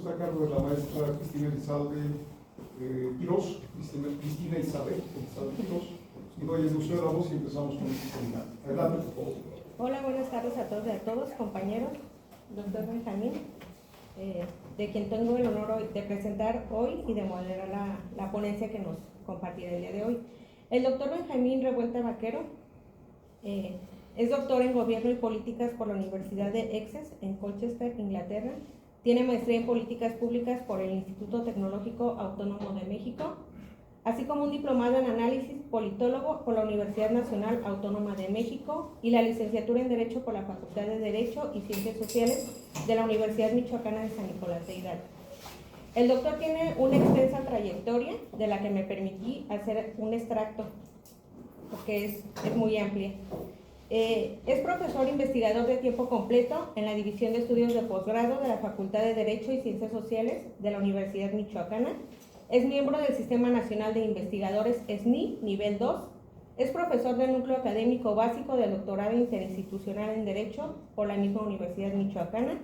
Está a cargo de la maestra Cristina Elizalde Quirós, Cristina Isabel Quirós, y doy el uso de la voz y empezamos con el seminario. Adelante, por favor. Hola, buenas tardes a todos y a todos, compañeros. Doctor Benjamín, de quien tengo el honor de presentar hoy y de moderar la ponencia que nos compartirá el día de hoy. El doctor Benjamín Revuelta Vaquero es doctor en Gobierno y Políticas por la Universidad de Essex en Colchester, Inglaterra. Tiene maestría en Políticas Públicas por el Instituto Tecnológico Autónomo de México, así como un diplomado en Análisis Politólogo por la Universidad Nacional Autónoma de México y la licenciatura en Derecho por la Facultad de Derecho y Ciencias Sociales de la Universidad Michoacana de San Nicolás de Hidalgo. El doctor tiene una extensa trayectoria de la que me permití hacer un extracto, porque es muy amplia. Es profesor investigador de tiempo completo en la División de Estudios de Posgrado de la Facultad de Derecho y Ciencias Sociales de la Universidad Michoacana. Es miembro del Sistema Nacional de Investigadores SNI, nivel 2. Es profesor del Núcleo Académico Básico del Doctorado Interinstitucional en Derecho por la misma Universidad Michoacana.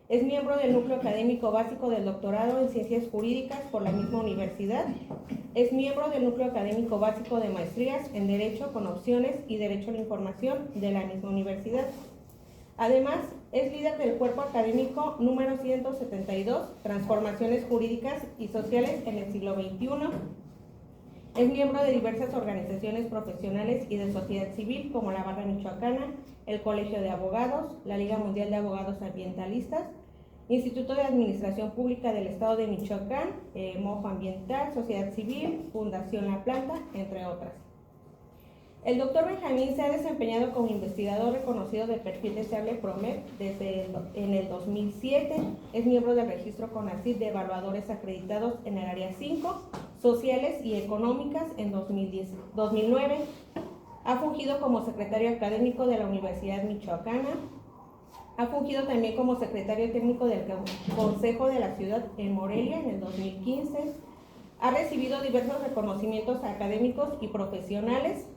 Es miembro del Núcleo Académico Básico del Doctorado en Ciencias Jurídicas por la misma universidad. Es miembro del Núcleo Académico Básico de Maestrías en Derecho con Opciones y Derecho a la Información de la misma universidad. Además, es líder del cuerpo académico número 172, Transformaciones Jurídicas y Sociales en el siglo XXI. Es miembro de diversas organizaciones profesionales y de sociedad civil como la Barra Michoacana, el Colegio de Abogados, la Liga Mundial de Abogados Ambientalistas, Instituto de Administración Pública del Estado de Michoacán, Mojo Ambiental, Sociedad Civil, Fundación La Planta, entre otras. El doctor Benjamín se ha desempeñado como investigador reconocido de perfil deseable PROMEP desde en el 2007. Es miembro del registro CONACYT de evaluadores acreditados en el área 5, sociales y económicas en 2009. Ha fungido como secretario académico de la Universidad Michoacana. Ha fungido también como secretario técnico del Consejo de la Ciudad en Morelia en el 2015. Ha recibido diversos reconocimientos académicos y profesionales.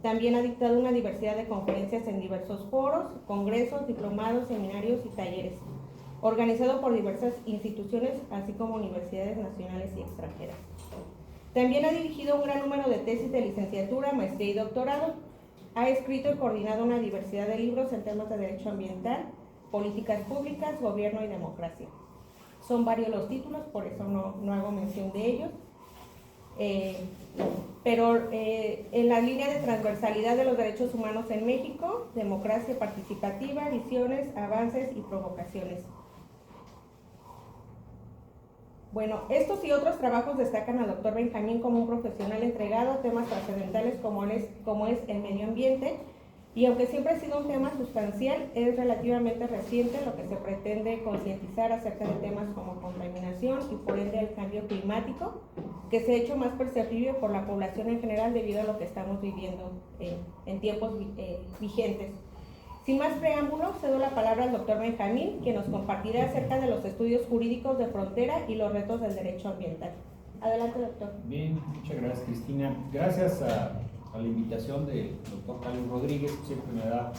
También ha dictado una diversidad de conferencias en diversos foros, congresos, diplomados, seminarios y talleres, organizado por diversas instituciones, así como universidades nacionales y extranjeras. También ha dirigido un gran número de tesis de licenciatura, maestría y doctorado. Ha escrito y coordinado una diversidad de libros en temas de derecho ambiental, políticas públicas, gobierno y democracia. Son varios los títulos, por eso no hago mención de ellos. Pero en la línea de transversalidad de los derechos humanos en México, democracia participativa, visiones, avances y provocaciones. Bueno, estos y otros trabajos destacan al doctor Benjamín como un profesional entregado a temas trascendentales como es el medio ambiente, y aunque siempre ha sido un tema sustancial, es relativamente reciente lo que se pretende concientizar acerca de temas como contaminación y por ende el cambio climático, que se ha hecho más perceptible por la población en general debido a lo que estamos viviendo en tiempos vigentes. Sin más preámbulos, cedo la palabra al doctor Benjamín, quien nos compartirá acerca de los estudios jurídicos de frontera y los retos del derecho ambiental. Adelante, doctor. Bien, muchas gracias, Cristina. Gracias a la invitación del doctor Carlos Rodríguez. Siempre me da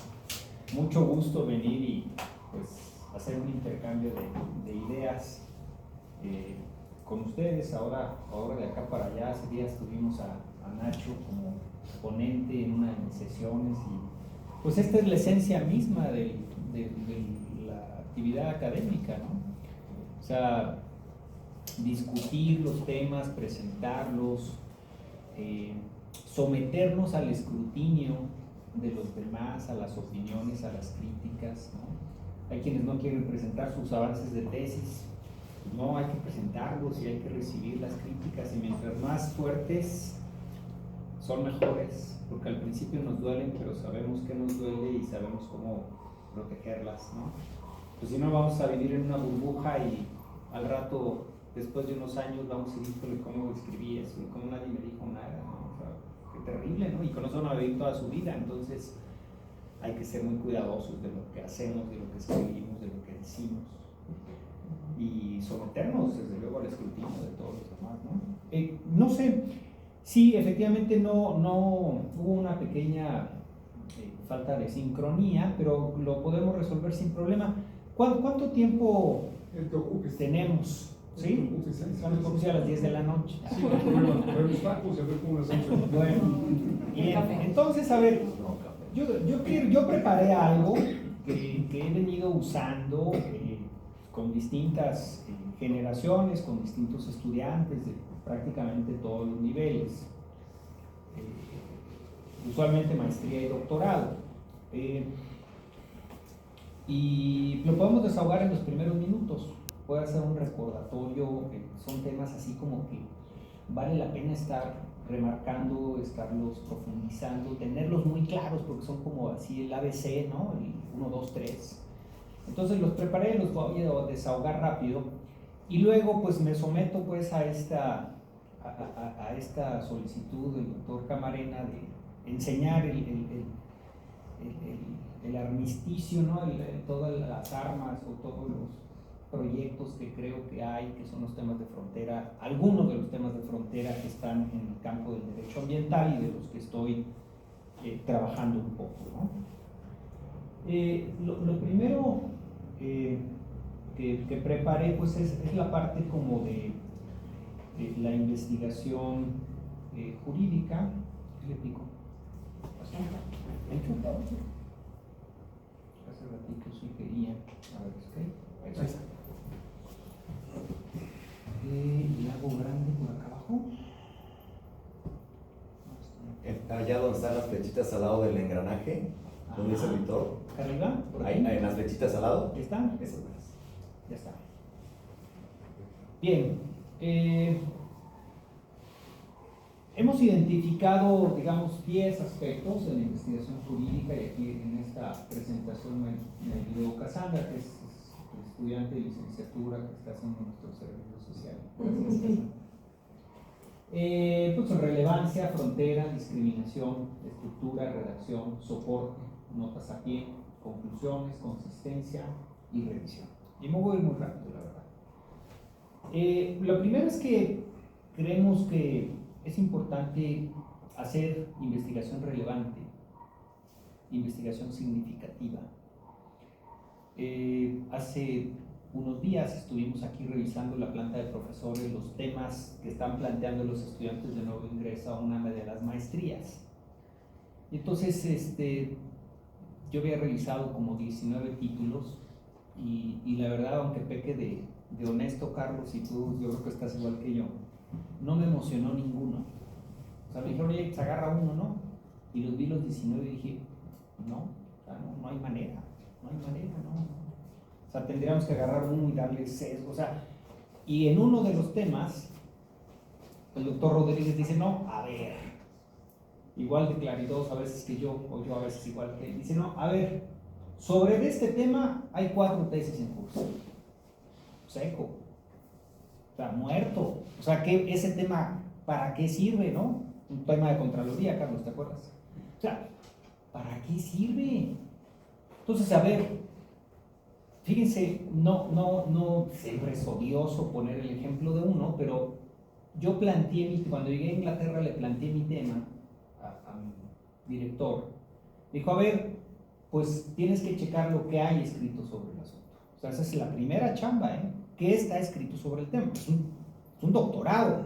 mucho gusto venir y pues hacer un intercambio de ideas con ustedes. Ahora de acá para allá, hace días tuvimos a Nacho como ponente en una de mis sesiones y pues esta es la esencia misma de la actividad académica, ¿no? O sea, discutir los temas, presentarlos, someternos al escrutinio de los demás, a las opiniones, a las críticas, ¿no? Hay quienes no quieren presentar sus avances de tesis. No, hay que presentarlos y hay que recibir las críticas, y mientras más fuertes son mejores, porque al principio nos duelen, pero sabemos que nos duele y sabemos cómo protegerlas, ¿no? Pues si no, vamos a vivir en una burbuja y al rato, después de unos años, vamos a decir, ¿cómo escribí eso? Y cómo nadie me dijo nada, ¿no? O sea, qué terrible, ¿no? Y con eso van a vivir toda su vida. Entonces hay que ser muy cuidadosos de lo que hacemos, de lo que escribimos, de lo que decimos, y someternos desde luego al escrutinio de todos los demás, ¿no? No sé, sí, efectivamente no hubo una pequeña falta de sincronía, pero lo podemos resolver sin problema. ¿Cuánto tiempo El que ocupes. Tenemos, El que ¿sí? ocupes, ahí Estamos por a las 10 de la noche. Sí, no hay problema. Traer los tacos y a ver cómo lo hacemos. Bueno, bien, entonces, a ver, yo preparé algo que he venido usando con distintas generaciones, con distintos estudiantes de prácticamente todos los niveles, usualmente maestría y doctorado. Y lo podemos desahogar en los primeros minutos. Puede hacer un recordatorio, son temas así como que vale la pena estar remarcando, estarlos profundizando, tenerlos muy claros porque son como así el ABC, ¿no? El 1, 2, 3. Entonces los preparé, los voy a desahogar rápido y luego pues me someto pues a esta solicitud del doctor Camarena de enseñar el armisticio, ¿no? Todas las armas o todos los proyectos que creo que hay, que son los temas de frontera, algunos de los temas de frontera que están en el campo del derecho ambiental y de los que estoy trabajando un poco, ¿no? Lo primero que preparé pues es la parte como de la investigación jurídica. ¿Qué le pico? Hace ratito sí quería. A ver, ¿ok? Ahí está. Y hago grande por acá abajo. Allá donde están las flechitas al lado del engranaje, donde dice editor. ¿Acá arriba? ¿Por aquí? Ahí, en las flechitas al lado. ¿Ya están? Eso es. Ya está. Bien. Hemos identificado, digamos, 10 aspectos en la investigación jurídica y aquí en esta presentación me ayudó Cassandra, que es estudiante de licenciatura que está haciendo nuestro servicio social. Gracias, pues relevancia, frontera, discriminación, estructura, redacción, soporte, notas a pie, conclusiones, consistencia y revisión. Y me voy muy rápido, la verdad. Lo primero es que creemos que es importante hacer investigación relevante, investigación significativa. Hace unos días estuvimos aquí revisando la planta de profesores, los temas que están planteando los estudiantes de nuevo ingreso a una de las maestrías. Y entonces yo había revisado como 19 títulos y la verdad, aunque peque de honesto, Carlos, y tú yo creo que estás igual que yo, no me emocionó ninguno. O sea, me dijeron, oye, se agarra uno, ¿no? Y los vi los 19 y dije, no, o sea, no hay manera, no. O sea, tendríamos que agarrar uno y darle sesgo. O sea, y en uno de los temas, el doctor Rodríguez dice, no, a ver, igual de claridoso a veces que yo, o yo a veces igual que él, dice, no, a ver, sobre este tema hay 4 tesis en curso. Seco. O sea, muerto. O sea, que ese tema, ¿para qué sirve, no? Un tema de Contraloría, Carlos, ¿te acuerdas? O sea, ¿para qué sirve? Entonces, a ver, fíjense, no siempre es odioso poner el ejemplo de uno, pero yo cuando llegué a Inglaterra le planteé mi tema a mi director. Dijo, a ver, pues tienes que checar lo que hay escrito sobre el asunto. O sea, esa es la primera chamba, ¿eh? ¿Qué está escrito sobre el tema? Es un doctorado.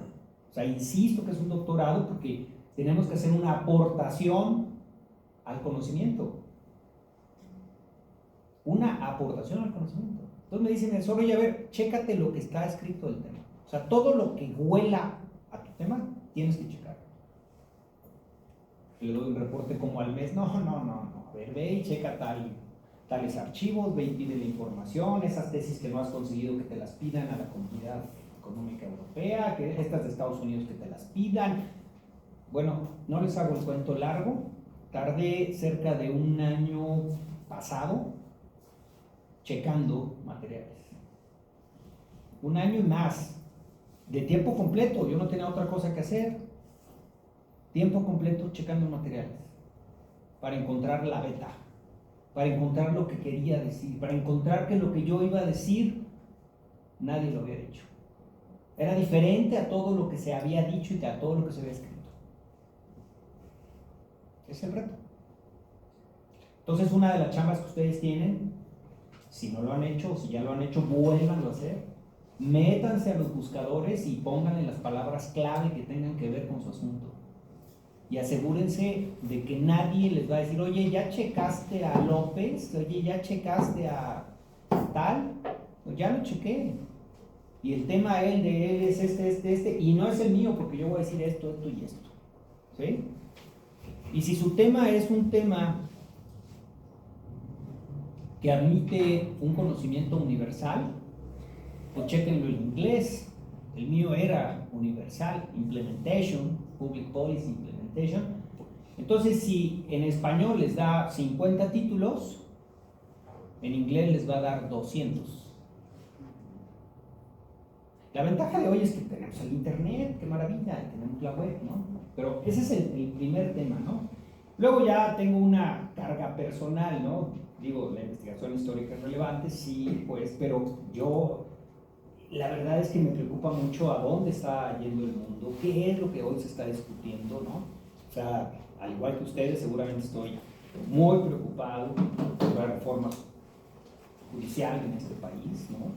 O sea, insisto que es un doctorado porque tenemos que hacer una aportación al conocimiento. Una aportación al conocimiento. Entonces me dicen, eso, oye, a ver, chécate lo que está escrito del tema. O sea, todo lo que huela a tu tema, tienes que checar. Le doy un reporte como al mes, no. A ver, ve y checa tales archivos, ve y pide la información, esas tesis que no has conseguido que te las pidan a la Comunidad Económica Europea, que estas de Estados Unidos que te las pidan. Bueno, no les hago el cuento largo, tardé cerca de un año pasado checando materiales. Un año y más, de tiempo completo, yo no tenía otra cosa que hacer. Tiempo completo checando materiales, para encontrar la beta, para encontrar lo que quería decir, para encontrar que lo que yo iba a decir, nadie lo había dicho. Era diferente a todo lo que se había dicho y a todo lo que se había escrito. Es el reto. Entonces, una de las chambas que ustedes tienen Si no lo han hecho, o si ya lo han hecho, vuélvanlo a hacer. Métanse a los buscadores y pónganle las palabras clave que tengan que ver con su asunto. Y asegúrense de que nadie les va a decir, oye, ¿ya checaste a López? Oye, ¿ya checaste a tal? Pues ya lo chequé. Y el tema de él es este, y no es el mío porque yo voy a decir esto y esto. ¿Sí? Y si su tema es un tema que admite un conocimiento universal, pues chequenlo en inglés. El mío era universal, implementation, public policy implementation. Entonces, si en español les da 50 títulos, en inglés les va a dar 200. La ventaja de hoy es que tenemos el internet, qué maravilla, tenemos la web, ¿no? Pero ese es el primer tema, ¿no? Luego ya tengo una carga personal, ¿no? Digo, la investigación histórica es relevante, sí, pues, pero yo, la verdad es que me preocupa mucho a dónde está yendo el mundo, qué es lo que hoy se está discutiendo, ¿no? O sea, al igual que ustedes, seguramente estoy muy preocupado por la reforma judicial en este país, ¿no?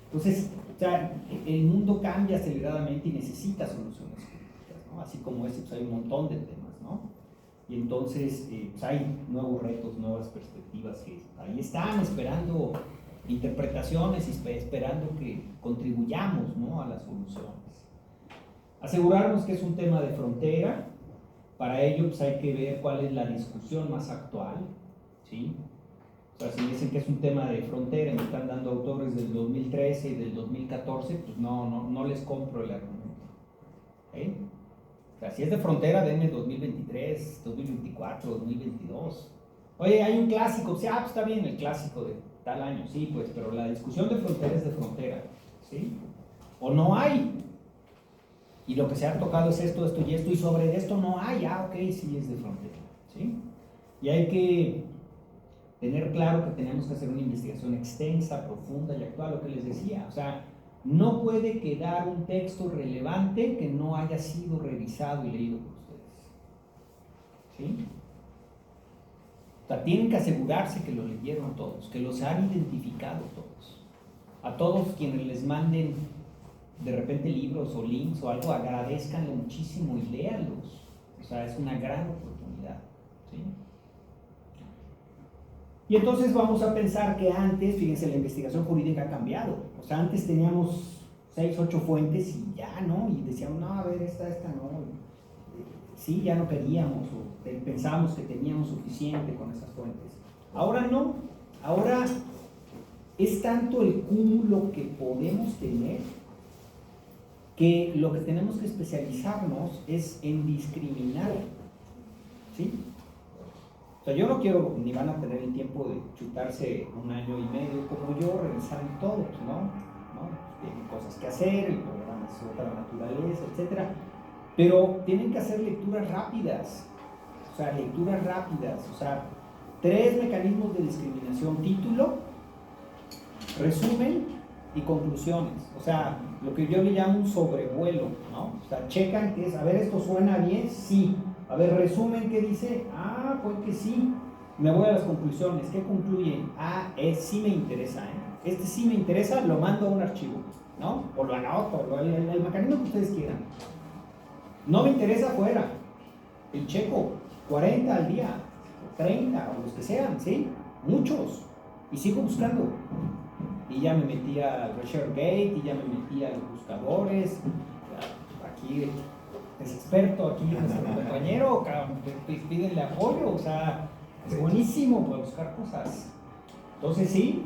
Entonces, o sea, el mundo cambia aceleradamente y necesita soluciones políticas, ¿no? Así como ese, pues hay un montón de temas, ¿no? Y entonces, pues hay nuevos retos, nuevas perspectivas que ahí están esperando interpretaciones y esperando que contribuyamos, ¿no?, a las soluciones. Asegurarnos que es un tema de frontera. Para ello, pues hay que ver cuál es la discusión más actual, ¿sí? O sea, si dicen que es un tema de frontera y me están dando autores del 2013 y del 2014, pues no les compro el argumento. ¿Okay? O sea, si es de frontera, denme 2023, 2024, 2022. Oye, hay un clásico, o sea, pues está bien el clásico de tal año, sí, pues, pero la discusión de frontera es de frontera, ¿sí? O no hay. Y lo que se ha tocado es esto y esto, y sobre esto no hay, ok, sí es de frontera, ¿sí? Y hay que tener claro que tenemos que hacer una investigación extensa, profunda y actual, lo que les decía. O sea, no puede quedar un texto relevante que no haya sido revisado y leído por ustedes. ¿Sí? O sea, tienen que asegurarse que lo leyeron todos, que los han identificado todos. A todos quienes les manden de repente libros o links o algo, agradezcanlo muchísimo y léanlos. O sea, es una gran oportunidad. ¿Sí? Y entonces vamos a pensar que antes, fíjense, la investigación jurídica ha cambiado. O sea, antes teníamos 6, 8 fuentes y ya, ¿no? Y decíamos, no, a ver, esta no. Sí, ya no queríamos, o pensábamos que teníamos suficiente con esas fuentes. Ahora no. Ahora es tanto el cúmulo que podemos tener que lo que tenemos que especializarnos es en discriminar. ¿Sí? O sea, yo no quiero, ni van a tener el tiempo de chutarse 1 año y medio como yo, revisando todos, ¿no? Tienen cosas que hacer, el programa es de otra naturaleza, etc. Pero tienen que hacer lecturas rápidas, o sea, 3 mecanismos de discriminación: título, resumen y conclusiones. O sea, lo que yo le llamo un sobrevuelo, ¿no? O sea, checan que es, a ver, ¿esto suena bien? Sí. A ver, resumen, ¿qué dice? Ah, pues que sí. Me voy a las conclusiones. ¿Qué concluyen? Ah, sí me interesa, ¿eh? Este sí me interesa, lo mando a un archivo, ¿no? O lo anoto, el mecanismo que ustedes quieran. No me interesa, fuera. El checo, 40 al día, 30, o los que sean, ¿sí? Muchos. Y sigo buscando. Y ya me metí al ResearchGate, y ya me metí a los buscadores. Aquí es experto, aquí nuestro compañero, pídenle apoyo, o sea, es buenísimo para buscar cosas. Entonces sí,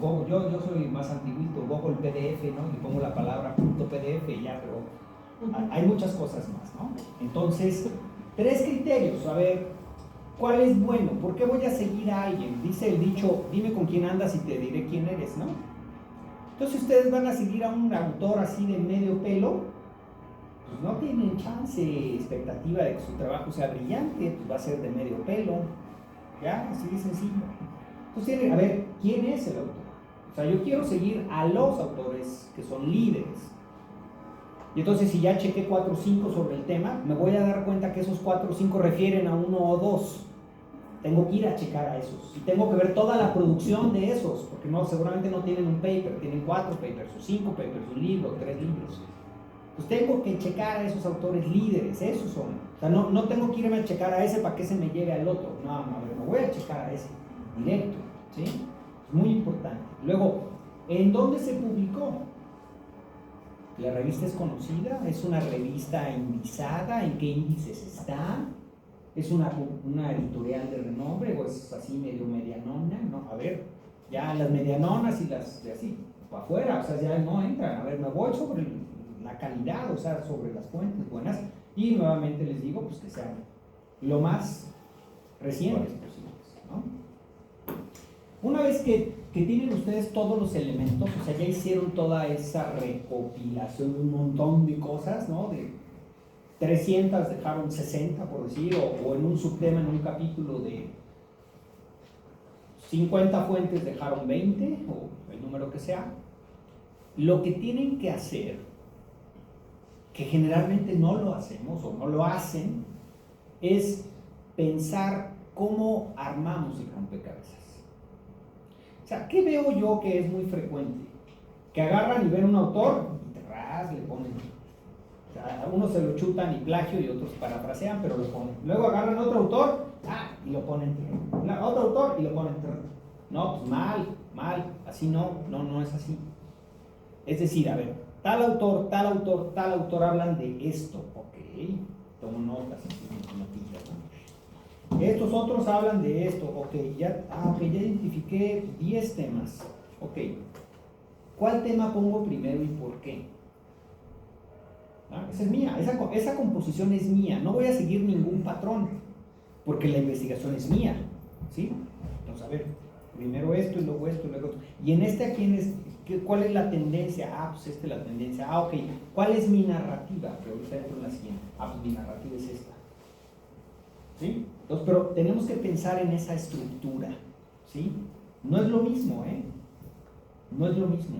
Google, yo soy más antiguito, Google PDF, ¿no? Le pongo la palabra .pdf y ya, pero hay muchas cosas más, ¿no? Entonces, 3 criterios, a ver, ¿cuál es bueno? ¿Por qué voy a seguir a alguien? Dice el dicho, dime con quién andas y te diré quién eres, ¿no? Entonces ustedes van a seguir a un autor así de medio pelo, pues no tienen chance, expectativa de que su trabajo sea brillante, pues va a ser de medio pelo, ya, así de sencillo. Entonces tienen, a ver, ¿quién es el autor? O sea, yo quiero seguir a los autores que son líderes. Y entonces si ya chequé 4 o 5 sobre el tema, me voy a dar cuenta que esos 4 o 5 refieren a 1 o 2. tengo que ir a checar a esos y tengo que ver toda la producción de esos, porque no, seguramente no tienen un paper, tienen 4 papers o 5 papers, un libro, 3 libros. Pues tengo que checar a esos autores líderes, esos son. O sea, no tengo que irme a checar a ese para que se me llegue al otro. No, a ver, me voy a checar a ese directo, ¿sí? Es muy importante. Luego, ¿en dónde se publicó? La revista es conocida, es una revista indizada, ¿en qué índices está? ¿Es una editorial de renombre o es así medio medianona? No, a ver, ya las medianonas y las de así, para afuera, o sea, ya no entran. A ver, me voy sobre la calidad, o sea, sobre las fuentes buenas, y nuevamente les digo, pues que sean lo más recientes posibles, ¿no? Una vez que tienen ustedes todos los elementos, o sea, ya hicieron toda esa recopilación de un montón de cosas, ¿no? De 300 dejaron 60, por decir, o en un subtema, en un capítulo de 50 fuentes dejaron 20, o el número que sea. Lo que tienen que hacer, que generalmente no lo hacemos o no lo hacen, es pensar cómo armamos el rompecabezas. O sea, ¿qué veo yo que es muy frecuente? Que agarran y ven un autor y le ponen. O sea, algunos se lo chutan y plagio y otros parafrasean, pero lo ponen. Luego agarran otro autor, y lo ponen. Otro autor y lo ponen. No, pues mal, así no es así. Es decir, a ver, tal autor hablan de esto, ok, tomo notas, notitas, ¿no? Estos otros hablan de esto, ok, ya identifiqué 10 temas, ok, ¿cuál tema pongo primero y por qué? Esa es mía, esa composición es mía, no voy a seguir ningún patrón, porque la investigación es mía, ¿sí? Entonces, a ver, primero esto y luego esto y luego esto. Y en este, ¿cuál es la tendencia? Pues esta es la tendencia. Ok, ¿cuál es mi narrativa? Pero ahorita entro en la siguiente. Pues mi narrativa es esta. ¿Sí? Entonces, pero tenemos que pensar en esa estructura, ¿sí? No es lo mismo, No es lo mismo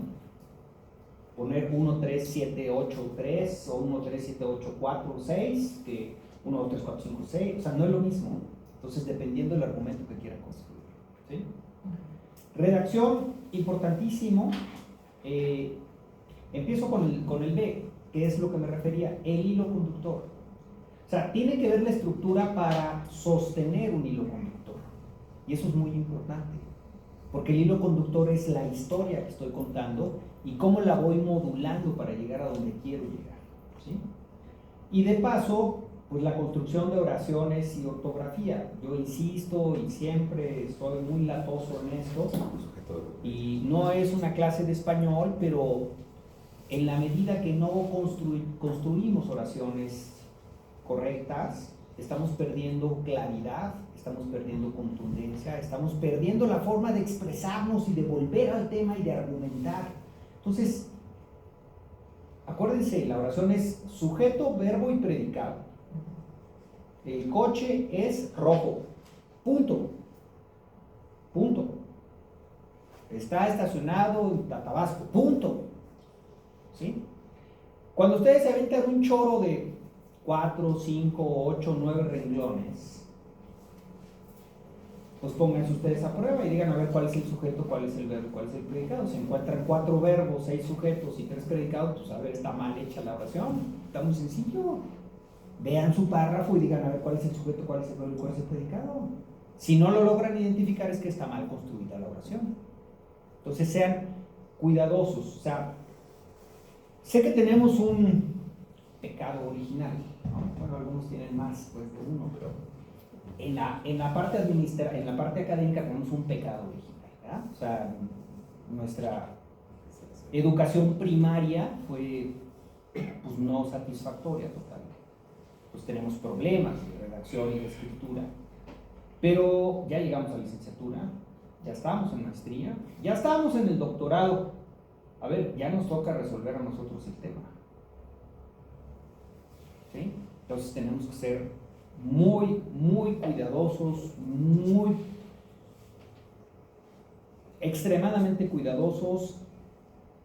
poner 1, 3, 7, 8, 3 o 1, 3, 7, 8, 4, 6 que 1, 2, 3, 4, 5, 6. O sea, no es lo mismo. Entonces, dependiendo del argumento que quieran construir, ¿sí? Redacción, importantísimo. Empiezo con el B, que es lo que me refería, el hilo conductor. O sea, tiene que ver la estructura para sostener un hilo conductor. Y eso es muy importante, porque el hilo conductor es la historia que estoy contando y cómo la voy modulando para llegar a donde quiero llegar, ¿sí? Y de paso, pues la construcción de oraciones y ortografía. Yo insisto y siempre estoy muy latoso en esto, y no es una clase de español, pero en la medida que no construimos oraciones correctas, estamos perdiendo claridad, estamos perdiendo contundencia, estamos perdiendo la forma de expresarnos y de volver al tema y de argumentar. Entonces, acuérdense, la oración es sujeto, verbo y predicado. El coche es rojo. Punto. Está estacionado en Tabasco. Punto. ¿Sí? Cuando ustedes se aventan un choro de 4, 5, 8, 9 renglones, pues pónganse ustedes a prueba y digan a ver cuál es el sujeto, cuál es el verbo, cuál es el predicado. Si encuentran 4 verbos, 6 sujetos y 3 predicados, pues a ver, está mal hecha la oración. Está muy sencillo. Vean su párrafo y digan a ver cuál es el sujeto, cuál es el verbo y cuál es el predicado. Si no lo logran identificar, es que está mal construida la oración. Entonces sean cuidadosos. O sea, sé que tenemos un pecado original, ¿no? Bueno, algunos tienen más pues, de uno, pero en la parte en la parte académica tenemos un pecado original, ¿verdad? O sea, nuestra educación primaria fue pues, no satisfactoria totalmente. Pues tenemos problemas de redacción y de escritura, pero ya llegamos a la licenciatura, ya estamos en maestría, ya estamos en el doctorado. A ver, ya nos toca resolver a nosotros el tema, ¿sí? Entonces tenemos que ser muy cuidadosos, extremadamente cuidadosos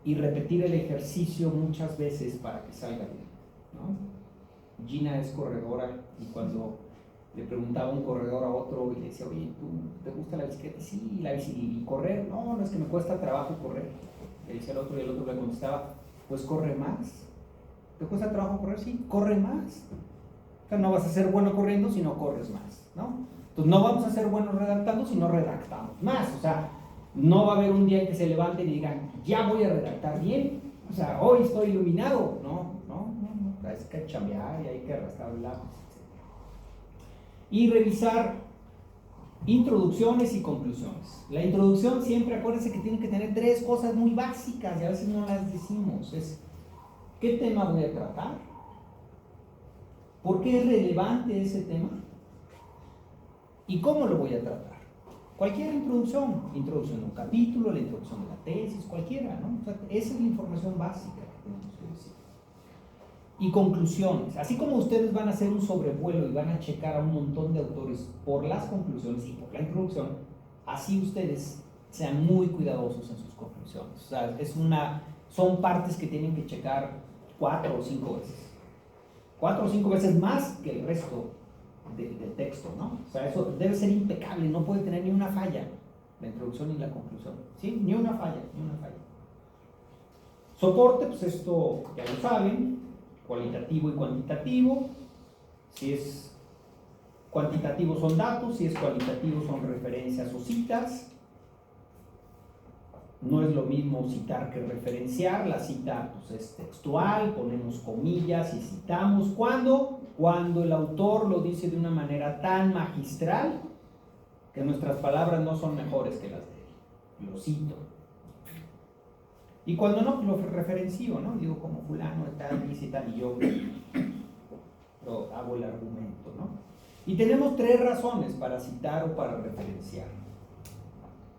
y repetir el ejercicio muchas veces para que salga bien, ¿no? Gina es corredora y cuando Le preguntaba un corredor a otro y le decía, oye, ¿tú te gusta la bicicleta? Sí, la bici, ¿y correr? No, no, es que me cuesta trabajo correr. Le decía al otro y el otro le contestaba, pues corre más. ¿Te cuesta trabajo correr? Sí, corre más. O sea, no vas a ser bueno corriendo si no corres más, ¿no? Entonces no vamos a ser buenos redactando si no redactamos más. O sea, no va a haber un día en que se levanten y digan, ya voy a redactar bien. O sea, hoy estoy iluminado. No. Hay que chambear y hay que arrastrar el lápiz. Y revisar introducciones y conclusiones. La introducción siempre, acuérdense que tiene que tener 3 cosas muy básicas y a veces no las decimos. Es, ¿qué tema voy a tratar? ¿Por qué es relevante ese tema? ¿Y cómo lo voy a tratar? Cualquier introducción de un capítulo, la introducción de la tesis, cualquiera, ¿no? O sea, esa es la información básica que tenemos que decir. Y conclusiones. Así como ustedes van a hacer un sobrevuelo y van a checar a un montón de autores por las conclusiones y por la introducción, así ustedes sean muy cuidadosos en sus conclusiones. O sea, son partes que tienen que checar 4 o 5 veces. 4 o 5 veces más que el resto del texto, ¿no? O sea, eso debe ser impecable, no puede tener ni una falla, la introducción y la conclusión. ¿Sí? Ni una falla. Soporte, pues esto ya lo saben, cualitativo y cuantitativo. Si es cuantitativo son datos, si es cualitativo son referencias o citas. No es lo mismo citar que referenciar. La cita pues, es textual, ponemos comillas y citamos. ¿Cuándo? Cuando el autor lo dice de una manera tan magistral que nuestras palabras no son mejores que las de él. Lo cito. Y cuando no, lo referencio, ¿no? Digo como fulano, tal, dice tal, y yo hago el argumento, ¿no? Y tenemos 3 razones para citar o para referenciar.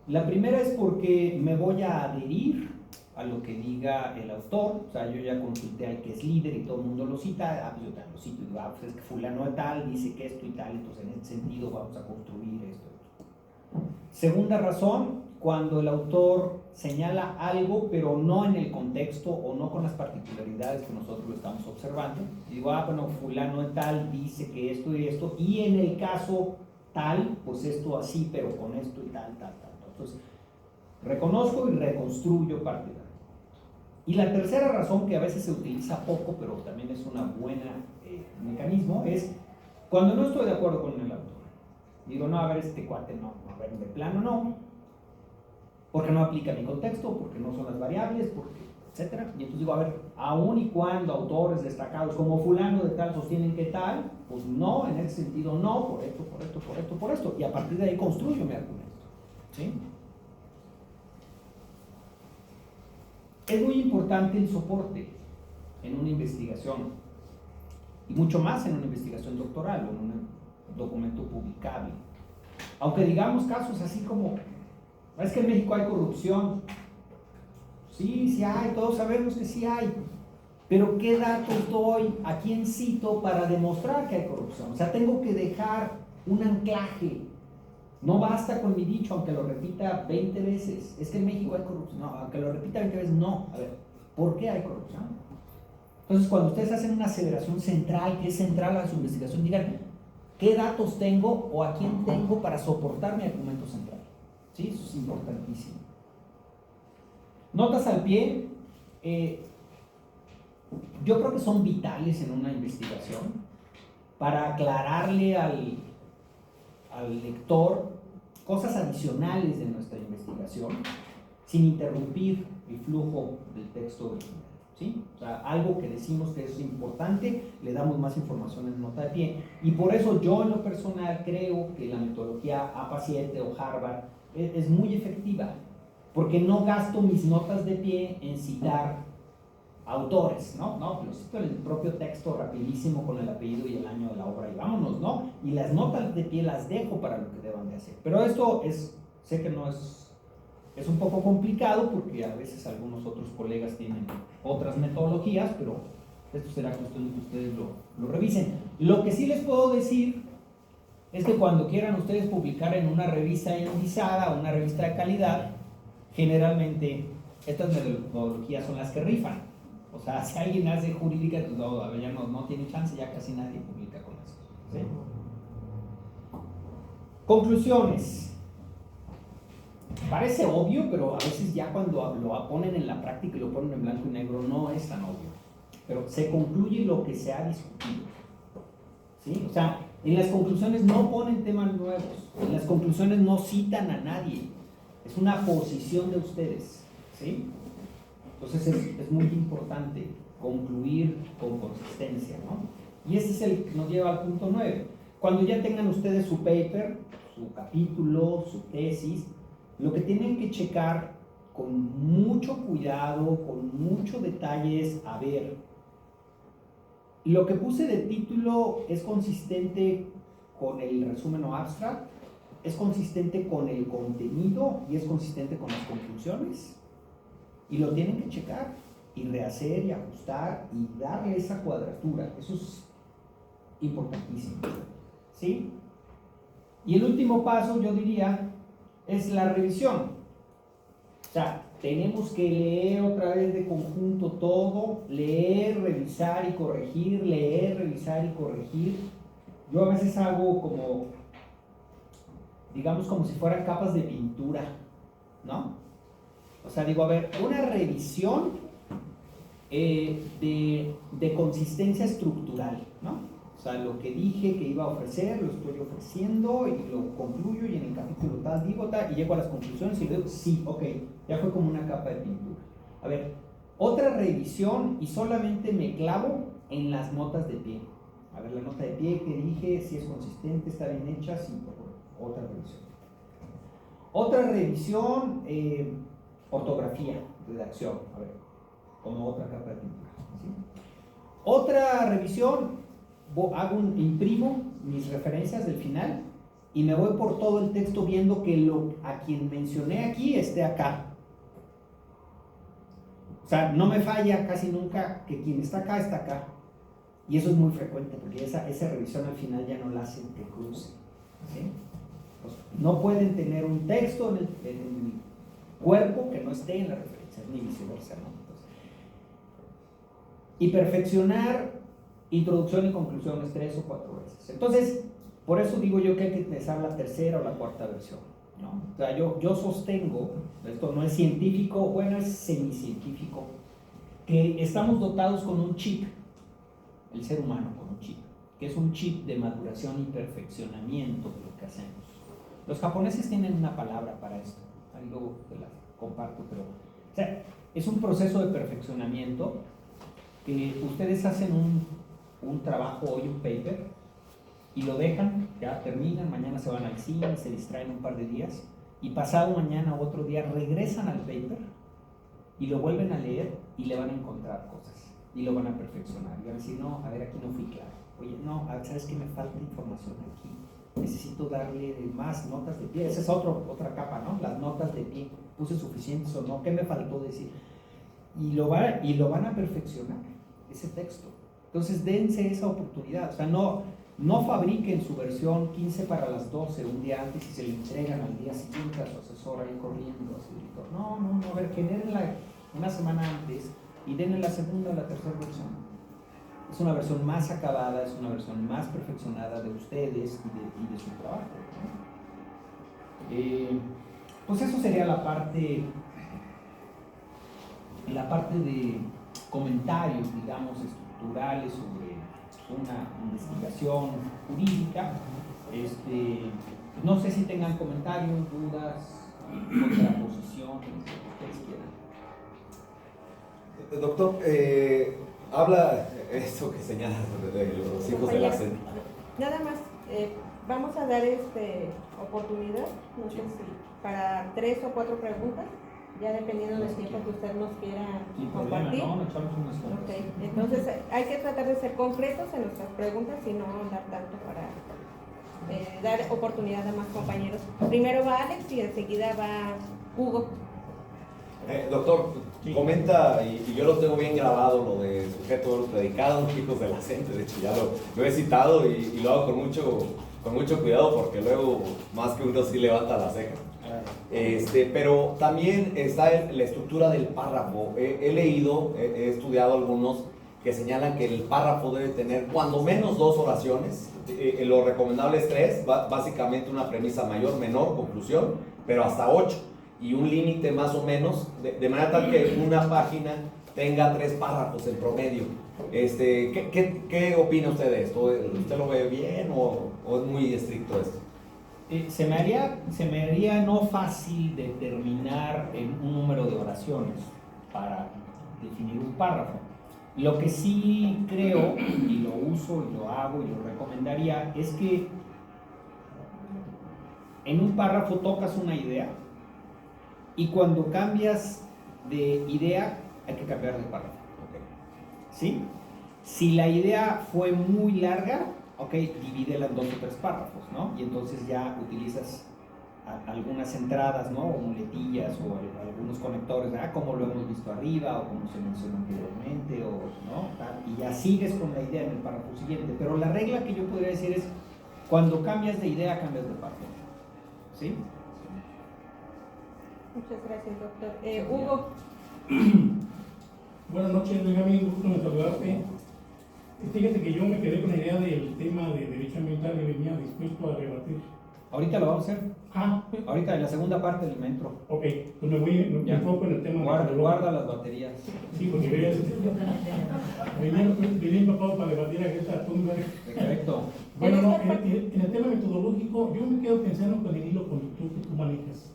La primera es porque me voy a adherir a lo que diga el autor. O sea, yo ya consulté al que es líder y todo el mundo lo cita. Pues yo también lo cito y digo, pues es que fulano tal dice que esto y tal, entonces en ese sentido vamos a construir esto. Segunda razón, cuando el autor señala algo, pero no en el contexto o no con las particularidades que nosotros lo estamos observando. Digo, bueno, fulano tal dice que esto y esto, y en el caso tal, pues esto así, pero con esto y tal. Entonces, reconozco y reconstruyo parte de algo. Y la tercera razón, que a veces se utiliza poco, pero también es una buena mecanismo, es cuando no estoy de acuerdo con el autor. Digo, no, a ver, este cuate no, a ver, de plano no, porque no aplica mi contexto, porque no son las variables, porque, etcétera. Y entonces digo, a ver, aun y cuando autores destacados como fulano de tal sostienen que tal, pues no, en ese sentido no, por esto, y a partir de ahí construyo mi argumento. ¿Sí? Es muy importante el soporte en una investigación, y mucho más en una investigación doctoral o en un documento publicable. Aunque digamos casos así como, es que en México hay corrupción. Sí hay, todos sabemos que sí hay. Pero ¿qué datos doy? ¿A quién cito para demostrar que hay corrupción? O sea, tengo que dejar un anclaje. No basta con mi dicho, aunque lo repita 20 veces. Es que en México hay corrupción. No, aunque lo repita 20 veces, no. A ver, ¿por qué hay corrupción? Entonces, cuando ustedes hacen una aseveración central, que es central a su investigación, digan, ¿qué datos tengo o a quién tengo para soportar mi argumento central? ¿Sí? Eso es importantísimo. Notas al pie, yo creo que son vitales en una investigación para aclararle al lector cosas adicionales de nuestra investigación sin interrumpir el flujo del texto original. ¿Sí? O sea, algo que decimos que es importante, le damos más información en nota de pie. Y por eso yo en lo personal creo que la metodología APA7 o Harvard es muy efectiva, porque no gasto mis notas de pie en citar autores, ¿no? No, lo cito en el propio texto rapidísimo con el apellido y el año de la obra y vámonos, ¿no? Y las notas de pie las dejo para lo que deban de hacer. Pero esto sé que no es un poco complicado porque a veces algunos otros colegas tienen otras metodologías, pero esto será cuestión de que ustedes lo revisen. Lo que sí les puedo decir es que cuando quieran ustedes publicar en una revista indizada o una revista de calidad, generalmente estas metodologías son las que rifan. O sea, si alguien hace jurídica, pues ya no tiene chance, ya casi nadie publica con eso. ¿Sí? Conclusiones. Parece obvio, pero a veces ya cuando lo ponen en la práctica y lo ponen en blanco y negro no es tan obvio. Pero se concluye lo que se ha discutido. ¿Sí? O sea, en las conclusiones no ponen temas nuevos, en las conclusiones no citan a nadie. Es una posición de ustedes. ¿Sí? Entonces es muy importante concluir con consistencia, ¿no? Y este es el que nos lleva al punto 9. Cuando ya tengan ustedes su paper, su capítulo, su tesis, lo que tienen que checar con mucho cuidado, con mucho detalle es, a ver, lo que puse de título es consistente con el resumen o abstract, es consistente con el contenido y es consistente con las conclusiones. Y lo tienen que checar y rehacer y ajustar y darle esa cuadratura. Eso es importantísimo. ¿Sí? Y el último paso, yo diría, es la revisión. O sea, tenemos que leer otra vez de conjunto todo, leer, revisar y corregir, leer, revisar y corregir. Yo a veces hago como, digamos, como si fueran capas de pintura, ¿no? O sea, digo, a ver, una revisión de consistencia estructural, ¿no? O sea, lo que dije que iba a ofrecer, lo estoy ofreciendo y lo concluyo y en el capítulo tal digo tal y llego a las conclusiones y digo, sí, ok, ya fue como una capa de pintura. A ver, otra revisión y solamente me clavo en las notas de pie. A ver, la nota de pie que dije, si es consistente, está bien hecha, sí, por favor, otra revisión. Otra revisión, ortografía, redacción, a ver, como otra capa de pintura. ¿Sí? Otra revisión, imprimo mis referencias del final y me voy por todo el texto viendo que a quien mencioné aquí esté acá. O sea, no me falla casi nunca que quien está acá. Y eso es muy frecuente porque esa revisión al final ya no la hacen que cruce. ¿Sí? Pues, no pueden tener un texto en el cuerpo que no esté en la referencia, ni viceversa, ¿no? Entonces, y perfeccionar introducción y conclusiones 3 o 4 veces. Entonces, por eso digo yo que hay que utilizar la tercera o la cuarta versión, ¿no? O sea, yo sostengo, esto no es científico, bueno, es semicientífico, que estamos dotados con un chip, el ser humano con un chip, que es un chip de maduración y perfeccionamiento de lo que hacemos. Los japoneses tienen una palabra para esto, ahí luego te la comparto, pero, o sea, es un proceso de perfeccionamiento que ustedes hacen un trabajo hoy, un paper, y lo dejan, ya terminan, mañana se van al cine, se distraen un par de días, y pasado mañana o otro día regresan al paper y lo vuelven a leer y le van a encontrar cosas y lo van a perfeccionar y van a decir, no, a ver, aquí no fui claro, oye, no, ¿sabes qué? Me falta información aquí, necesito darle más notas de pie, esa es otra capa, ¿no? Las notas de pie, puse suficientes o no, ¿qué me faltó decir? Y lo van a perfeccionar, ese texto. Entonces dense esa oportunidad, o sea, no fabriquen su versión 15 para las 12 un día antes y se le entregan al día siguiente a su asesor ahí corriendo, así, no, a ver, genérenla una semana antes y denle la segunda o la tercera versión. Es una versión más acabada, es una versión más perfeccionada de ustedes y de su trabajo, ¿no? Pues eso sería la parte de comentarios, digamos, estructurales sobre una investigación jurídica. No sé si tengan comentarios, dudas, contraposiciones, lo que ustedes quieran. Doctor, habla esto que señalas de los hijos de la CEN. Nada más, vamos a dar oportunidad, no sé si para 3 o 4 preguntas, ya dependiendo del tiempo que usted nos quiera compartir. No, echamos unas cuantas. Okay. Entonces hay que tratar de ser concretos en nuestras preguntas y no andar tanto para dar oportunidad a más compañeros. Primero va Alex y enseguida va Hugo. Doctor, Sí. comenta, y yo lo tengo bien grabado, lo de sujeto de los predicados, hijos de la CEN, de hecho ya lo he citado y lo hago con mucho cuidado porque luego más que uno sí levanta la ceja. Pero también está la estructura del párrafo. He leído, he estudiado algunos que señalan que el párrafo debe tener cuando menos 2 oraciones. Lo recomendable es 3, básicamente una premisa mayor, menor, conclusión, pero hasta 8. Y un límite más o menos, de manera tal que una página tenga 3 párrafos en promedio. ¿Qué opina usted de esto? ¿Usted lo ve bien o es muy estricto esto? Se me haría no fácil determinar un número de oraciones para definir un párrafo. Lo que sí creo, y lo uso y lo hago y lo recomendaría, es que en un párrafo tocas una idea y cuando cambias de idea hay que cambiar de párrafo. ¿Sí? Si la idea fue muy larga, ok, divídela en 2 o 3 párrafos, ¿no? Y entonces ya utilizas algunas entradas, ¿no? O muletillas o algunos conectores, como lo hemos visto arriba o como se mencionó anteriormente, ¿no? Y ya sigues con la idea en el párrafo siguiente. Pero la regla que yo podría decir es, cuando cambias de idea, cambias de párrafo. ¿Sí? Muchas gracias, doctor. Hugo. Buenas noches, Benjamín, gusto en saludarte. Fíjate que yo me quedé con la idea del tema de derecho ambiental y venía dispuesto a rebatir. Ahorita lo vamos a hacer. Ahorita en la segunda parte del metro. Ok, pues me enfoco en el tema. Guarda las baterías. Sí, porque venía empapado para debatir a Greta Thunberg. Perfecto. Bueno, no, en el tema metodológico, yo me quedo pensando con el hilo conductor que tú manejas.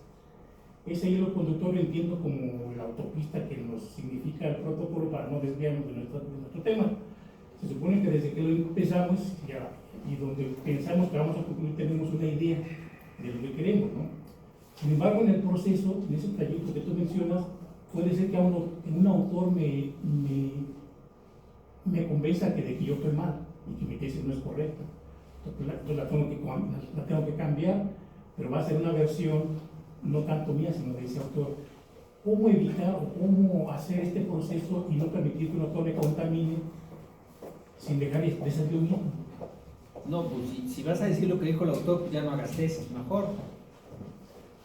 Ese hilo conductor lo entiendo como la autopista que nos significa el protocolo para no desviarnos de nuestro tema. Se supone que desde que lo empezamos y donde pensamos que vamos a concluir tenemos una idea de lo que queremos, ¿no? Sin embargo, en el proceso, en ese trayecto que tú mencionas, puede ser que un autor me convenza de que yo estoy mal y que mi tesis no es correcta. Entonces la tengo que cambiar, pero va a ser una versión no tanto mía, sino de ese autor. ¿Cómo evitar o cómo hacer este proceso y no permitir que un autor me contamine sin dejar de ser yo mismo? No, pues si vas a decir lo que dijo el autor, pues ya no hagas tesis, mejor.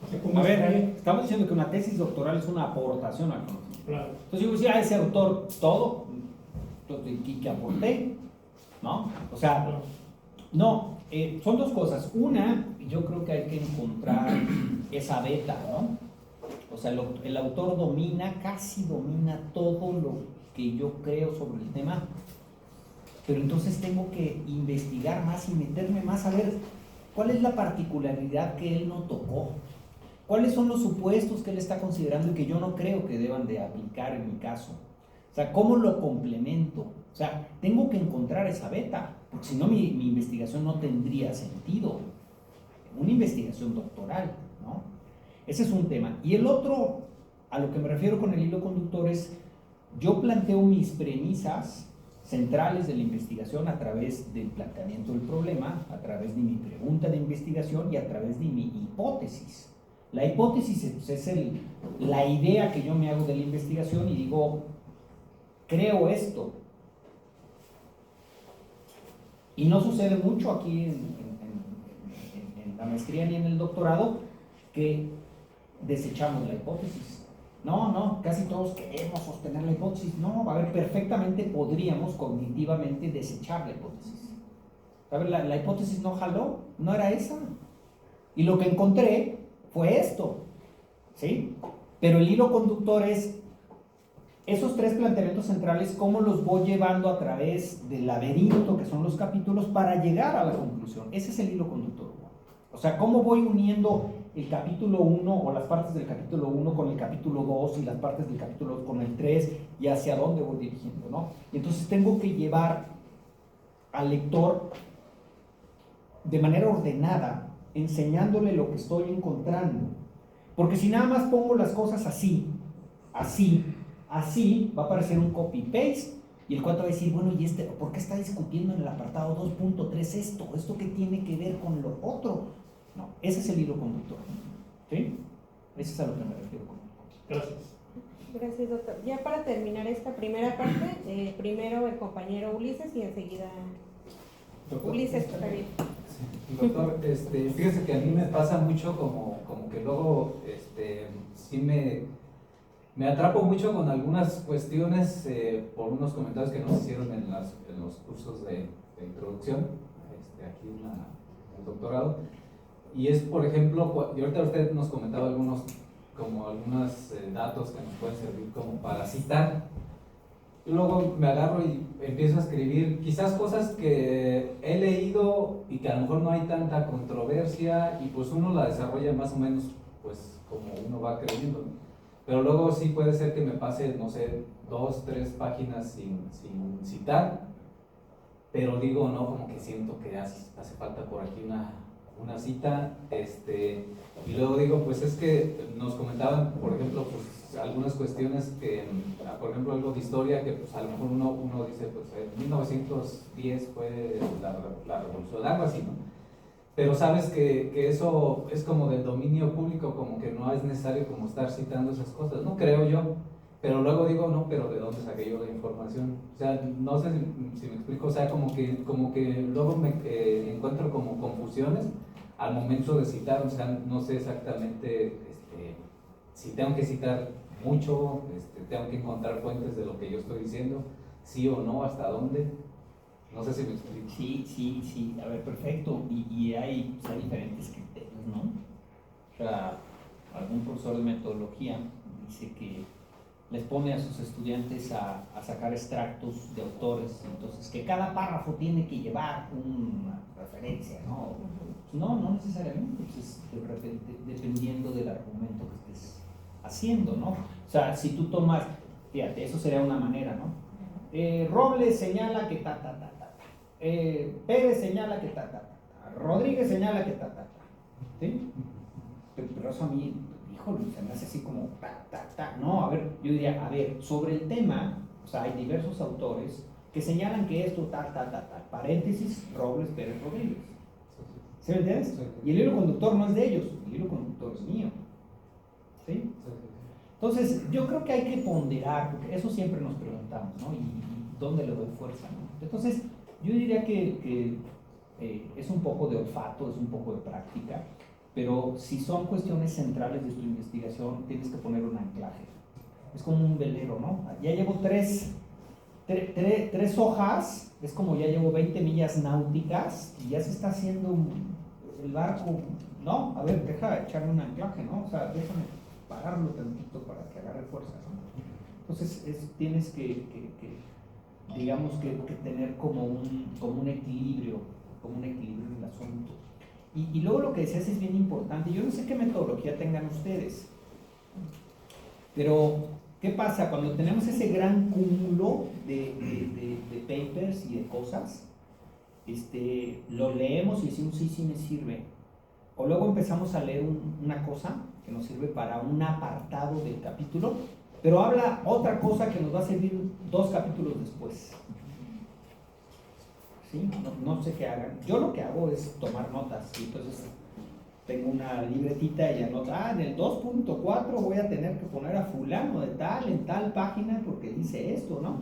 O sea, ¿cómo A ver, extraer? estamos diciendo que una tesis doctoral es una aportación al conocimiento. Claro. Entonces yo decía, ese autor todo, entonces, ¿qué aporté? ¿No? O sea, no, son 2 cosas. Una, yo creo que hay que encontrar esa beta, ¿no? O sea, el autor casi domina todo lo que yo creo sobre el tema, pero entonces tengo que investigar más y meterme más a ver cuál es la particularidad que él no tocó, cuáles son los supuestos que él está considerando y que yo no creo que deban de aplicar en mi caso. O sea, ¿cómo lo complemento? O sea, tengo que encontrar esa beta, porque si no mi investigación no tendría sentido. Una investigación doctoral, ¿no? Ese es un tema. Y el otro, a lo que me refiero con el hilo conductor, es yo planteo mis premisas centrales de la investigación a través del planteamiento del problema, a través de mi pregunta de investigación y a través de mi hipótesis. La hipótesis es la idea que yo me hago de la investigación y digo, creo esto. Y no sucede mucho aquí en la maestría ni en el doctorado que desechamos la hipótesis. No, casi todos queremos sostener la hipótesis. No, a ver, perfectamente podríamos cognitivamente desechar la hipótesis. A ver, la hipótesis no jaló, no era esa. Y lo que encontré fue esto, ¿sí? Pero el hilo conductor es esos 3 planteamientos centrales, cómo los voy llevando a través del laberinto que son los capítulos para llegar a la conclusión. Ese es el hilo conductor. O sea, cómo voy uniendo el capítulo 1 o las partes del capítulo 1 con el capítulo 2 y las partes del capítulo 2 con el 3 y hacia dónde voy dirigiendo, ¿no? Y entonces tengo que llevar al lector de manera ordenada, enseñándole lo que estoy encontrando. Porque si nada más pongo las cosas así, va a aparecer un copy-paste y el cuate va a decir, bueno, ¿y por qué está discutiendo en el apartado 2.3 esto? ¿Esto qué tiene que ver con lo otro? No, ese es el hilo conductor, ¿sí? Ese es a lo que me refiero. Gracias. Gracias, doctor. Ya para terminar esta primera parte, primero el compañero Ulises y enseguida Ulises, está bien. Doctor, fíjese que a mí me pasa mucho como que luego sí me Me atrapo mucho con algunas cuestiones por unos comentarios que nos hicieron en los cursos de introducción, aquí en el doctorado. Y es, por ejemplo, y ahorita usted nos comentaba algunos datos que nos pueden servir como para citar. Y luego me agarro y empiezo a escribir quizás cosas que he leído y que a lo mejor no hay tanta controversia y pues uno la desarrolla más o menos pues como uno va creyendo, ¿no? Pero luego sí puede ser que me pase, no sé, 2, 3 páginas sin citar, pero digo, no, como que siento que hace falta por aquí una cita, y luego digo, pues es que nos comentaban, por ejemplo, pues algunas cuestiones que, por ejemplo, algo de historia, que pues a lo mejor uno dice, pues en 1910 fue la revolución, algo así, ¿no? Pero sabes que eso es como del dominio público, como que no es necesario como estar citando esas cosas, ¿no? Creo yo. Pero luego digo, no, pero ¿de dónde saqué yo la información? O sea, no sé si me explico, o sea, como que luego me encuentro como confusiones al momento de citar, o sea, no sé exactamente si tengo que citar mucho, tengo que encontrar fuentes de lo que yo estoy diciendo, sí o no, hasta dónde. No sé si me explico. Sí, a ver, perfecto. Y hay diferentes criterios, ¿no? O sea, algún profesor de metodología dice que les pone a sus estudiantes a sacar extractos de autores, entonces que cada párrafo tiene que llevar una referencia, ¿no? No necesariamente, pues dependiendo del argumento que estés haciendo, ¿no? O sea, si tú tomas, fíjate, eso sería una manera, ¿no? Robles señala que Pérez señala que Rodríguez señala que ¿sí? Pero eso a mí, híjole, se me hace así como no, a ver, yo diría, a ver, sobre el tema, o sea, hay diversos autores que señalan que esto paréntesis, Robles, Pérez, Rodríguez. ¿Sí me entiendes? Y el hilo conductor no es de ellos, el hilo conductor es mío. ¿Sí? Entonces, yo creo que hay que ponderar, porque eso siempre nos preguntamos, ¿no? ¿Y dónde le doy fuerza, ¿no? Entonces, yo diría que es un poco de olfato, es un poco de práctica, pero si son cuestiones centrales de tu investigación, tienes que poner un anclaje. Es como un velero, ¿no? Ya llevo tres hojas, es como ya llevo 20 millas náuticas y ya se está haciendo el barco, ¿no? A ver, deja echarle un anclaje, ¿no? O sea, déjame pararlo tantito para que agarre fuerza, ¿no? Entonces, tienes que digamos que tener como un equilibrio en el asunto. Y luego lo que decías es bien importante. Yo no sé qué metodología tengan ustedes, pero ¿qué pasa? Cuando tenemos ese gran cúmulo de papers y de cosas, lo leemos y decimos, sí me sirve. O luego empezamos a leer una cosa que nos sirve para un apartado del capítulo, pero habla otra cosa que nos va a servir 2 capítulos después. ¿Sí? No sé qué hagan. Yo lo que hago es tomar notas. Y entonces tengo una libretita y anoto, en el 2.4 voy a tener que poner a fulano de tal en tal página porque dice esto, ¿no?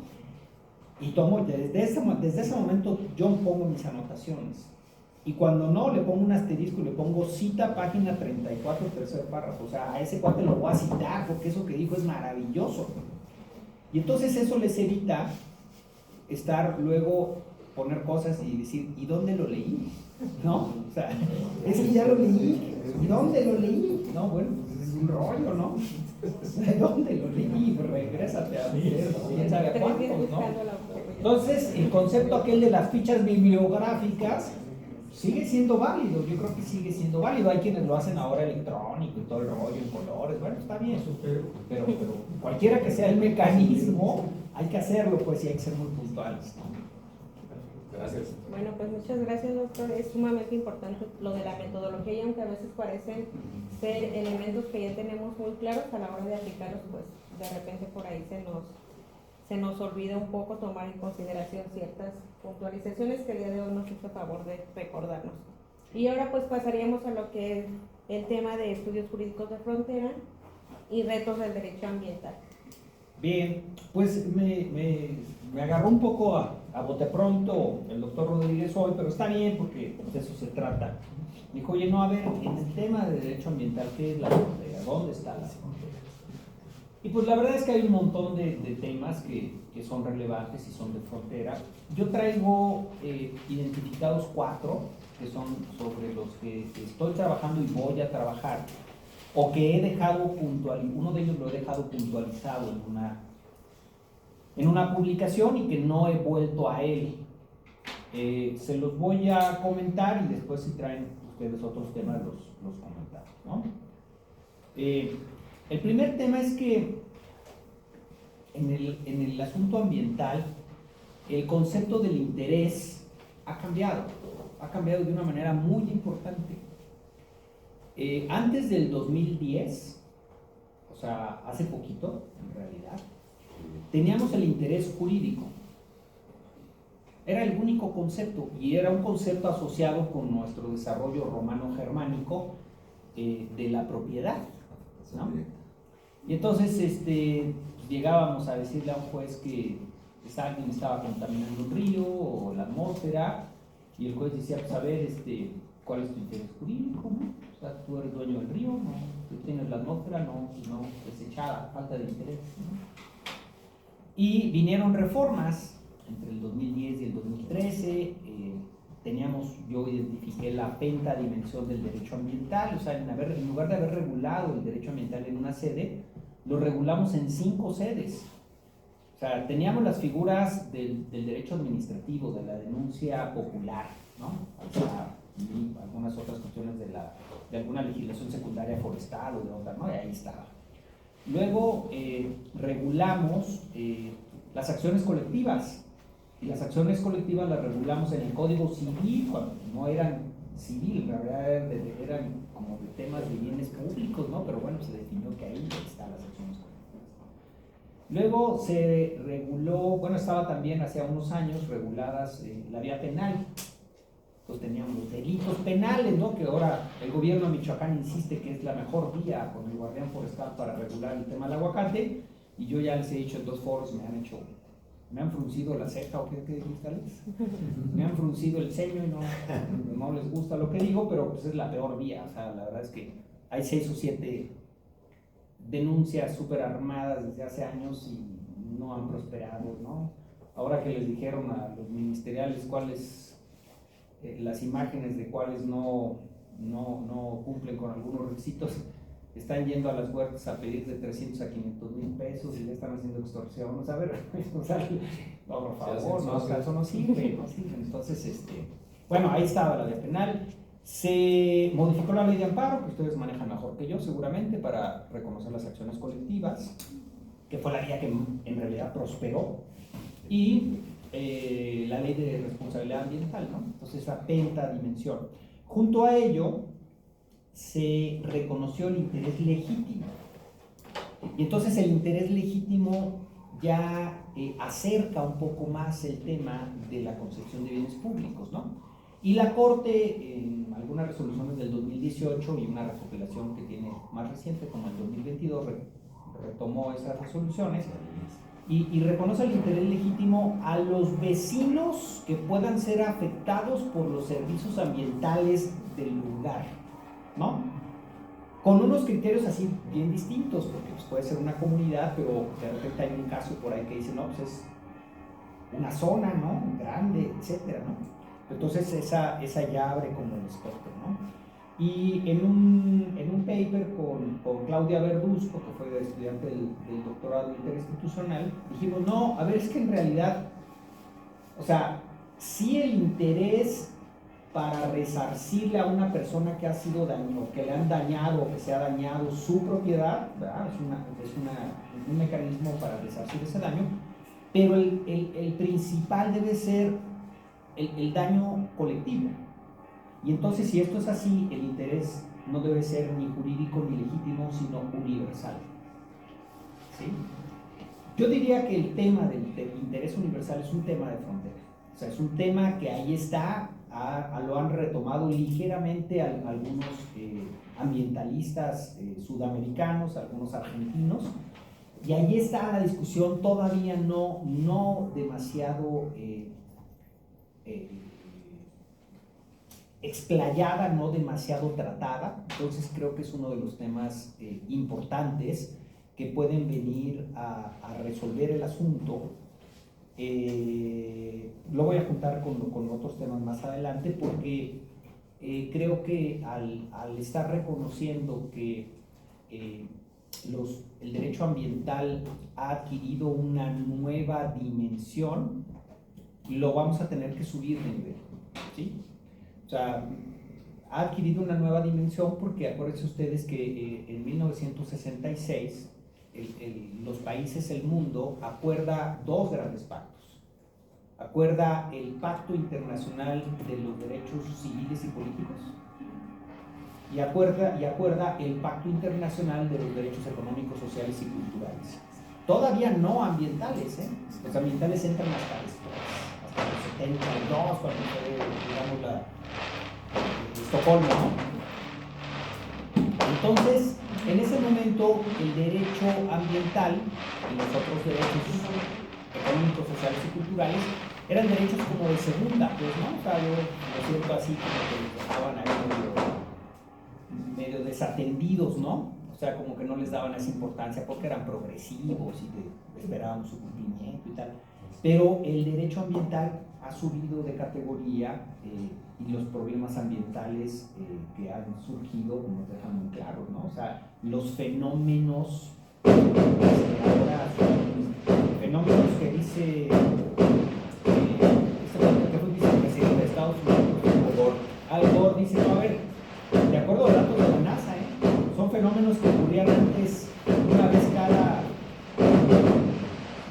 Y tomo, desde ese momento yo pongo mis anotaciones. Y cuando no, le pongo un asterisco y le pongo cita página 34, tercer párrafo. O sea, a ese cuate lo voy a citar porque eso que dijo es maravilloso. Y entonces eso les evita estar luego, poner cosas y decir, ¿y dónde lo leí? ¿No? O sea, es que ya lo leí. ¿Y dónde lo leí? No, bueno, pues es un rollo, ¿no? ¿Dónde lo leí? Pues regrésate a ver, quién sabe a cuántos, ¿no? Entonces, el concepto aquel de las fichas bibliográficas sigue siendo válido, yo creo que sigue siendo válido. Hay quienes lo hacen ahora electrónico y todo el rollo en colores, bueno, está bien, pero cualquiera que sea el mecanismo, hay que hacerlo, pues, y hay que ser muy puntuales, ¿no? Gracias. Bueno, pues muchas gracias, doctor. Es sumamente importante lo de la metodología y aunque a veces parecen ser elementos que ya tenemos muy claros, a la hora de aplicarlos, pues de repente por ahí se nos olvida un poco tomar en consideración ciertas puntualizaciones que el día de hoy nos hizo favor de recordarnos. Y ahora pues pasaríamos a lo que es el tema de estudios jurídicos de frontera y retos del derecho ambiental. Bien, pues me agarró un poco a bote pronto el doctor Rodríguez hoy, pero está bien porque de eso se trata. Dijo, oye, no, a ver, en el tema de derecho ambiental, ¿qué es la frontera? ¿Dónde está la frontera? Y pues la verdad es que hay un montón de temas que son relevantes y son de frontera. Yo traigo identificados 4 que son sobre los que estoy trabajando y voy a trabajar, o que he dejado puntualizado, uno de ellos lo he dejado puntualizado en una publicación y que no he vuelto a él. Se los voy a comentar y después si traen ustedes otros temas los comentamos, ¿no? El primer tema es que en el asunto ambiental el concepto del interés ha cambiado de una manera muy importante. Antes del 2010, o sea, hace poquito en realidad, teníamos el interés jurídico. Era el único concepto y era un concepto asociado con nuestro desarrollo romano-germánico de la propiedad, ¿no? Y entonces pues llegábamos a decirle a un juez que alguien estaba contaminando un río o la atmósfera, y el juez decía, pues a ver, ¿cuál es tu interés jurídico? ¿No? O sea, tú eres dueño del río, no, tú tienes la atmósfera, no, desechada, falta de interés, ¿no? Y vinieron reformas entre el 2010 y el 2013, yo identifiqué la pentadimensión del derecho ambiental, o sea, en lugar de haber regulado el derecho ambiental en una sede, lo regulamos en 5 sedes. O sea, teníamos las figuras del derecho administrativo, de la denuncia popular, ¿no? O sea, y algunas otras cuestiones de alguna legislación secundaria forestal o de otra, ¿no? Y ahí estaba. Luego regulamos las acciones colectivas, y las acciones colectivas las regulamos en el Código Civil, cuando no eran civil, en realidad eran como de temas de bienes públicos, ¿no? Pero bueno, se definió que ahí están las acciones colectivas. Luego se reguló, bueno, estaba también hace unos años reguladas la vía penal. Pues teníamos los delitos penales, ¿no? Que ahora el gobierno de Michoacán insiste que es la mejor vía con el guardián forestal para regular el tema del aguacate, y yo ya les he dicho en 2 foros, me han fruncido la ceja, ¿o qué dijiste, Alex? Me han fruncido el ceño y no les gusta lo que digo, pero pues es la peor vía. O sea, la verdad es que hay 6 o 7 denuncias súper armadas desde hace años y no han prosperado, ¿no? Ahora que les dijeron a los ministeriales cuáles, las imágenes de cuáles no cumplen con algunos requisitos, están yendo a las huertas a pedir de 300 a 500 mil pesos y ya están haciendo extorsión. O sea, a ver, o sea, no, por favor, no, o sea, eso no sirve, no sirve. Entonces, bueno, ahí estaba la vía penal. Se modificó la ley de amparo, que ustedes manejan mejor que yo seguramente, para reconocer las acciones colectivas, que fue la vía que en realidad prosperó, y la ley de responsabilidad ambiental, ¿no? Entonces, esa pentadimensión. Junto a ello, se reconoció el interés legítimo. Y entonces el interés legítimo ya acerca un poco más el tema de la concepción de bienes públicos, ¿no? Y la Corte, en algunas resoluciones del 2018 y una recopilación que tiene más reciente, como el 2022, retomó esas resoluciones y reconoce el interés legítimo a los vecinos que puedan ser afectados por los servicios ambientales del lugar, ¿no? Con unos criterios así bien distintos, porque pues, puede ser una comunidad, pero de repente hay un caso por ahí que dice, no, pues es una zona, ¿no? Grande, etcétera, ¿no? Entonces esa ya abre como el espectro, ¿no? Y en un paper con Claudia Verduzco, que fue estudiante del doctorado interinstitucional, dijimos, no, a ver, es que en realidad, o sea, sí el interés para resarcirle a una persona que ha sido dañado, que le han dañado o que se ha dañado su propiedad, ¿verdad? Es un mecanismo para resarcir ese daño, pero el principal debe ser el daño colectivo. Y entonces, si esto es así, el interés no debe ser ni jurídico ni legítimo, sino universal. ¿Sí? Yo diría que el tema del interés universal es un tema de frontera. O sea, es un tema que ahí está, lo han retomado ligeramente algunos ambientalistas sudamericanos, algunos argentinos, y ahí está la discusión todavía no demasiado explayada, no demasiado tratada. Entonces creo que es uno de los temas importantes que pueden venir a resolver el asunto. Lo voy a juntar con otros temas más adelante porque creo que al estar reconociendo que el derecho ambiental ha adquirido una nueva dimensión, lo vamos a tener que subir de nivel, ¿sí? O sea, ha adquirido una nueva dimensión porque acuérdense ustedes que en 1966 los países del mundo acuerda dos grandes pactos. Acuerda el Pacto Internacional de los Derechos Civiles y Políticos y acuerda el Pacto Internacional de los Derechos Económicos, Sociales y Culturales. Todavía no ambientales, ¿eh? Los ambientales entran hasta los 72, cuando fue, digamos, Estocolmo, ¿no? Entonces, en ese momento, el derecho ambiental y los otros derechos económicos, sociales y culturales eran derechos como de segunda, pues, ¿no? O sea, yo lo siento así como que estaban ahí medio desatendidos, ¿no? O sea, como que no les daban esa importancia porque eran progresivos y que esperaban su cumplimiento y tal. Pero el derecho ambiental ha subido de categoría y los problemas ambientales que han surgido nos dejan muy claros, ¿no? O sea, los fenómenos ahora son fenómenos que dice que fue vicepresidente de Estados Unidos, Al Gore dice, no, a ver, de acuerdo a los datos de la NASA, son fenómenos que ocurrían antes una vez cada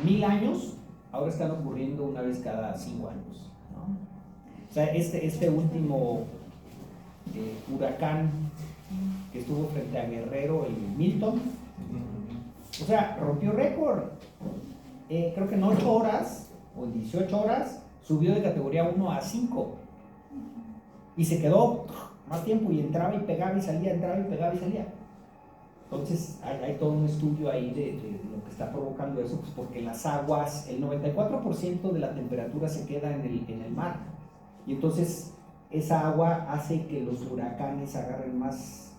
1000 años, ahora están ocurriendo una vez cada 5 años, ¿no? O sea, este último huracán que estuvo frente a Guerrero, el Milton, o sea, rompió récord. Creo que en 8 horas o en 18 horas subió de categoría 1 a 5 y se quedó más tiempo y entraba y pegaba y salía, entraba y pegaba y salía. Entonces hay todo un estudio ahí de lo que está provocando eso, pues porque las aguas, el 94% de la temperatura se queda en el mar, y entonces esa agua hace que los huracanes agarren más,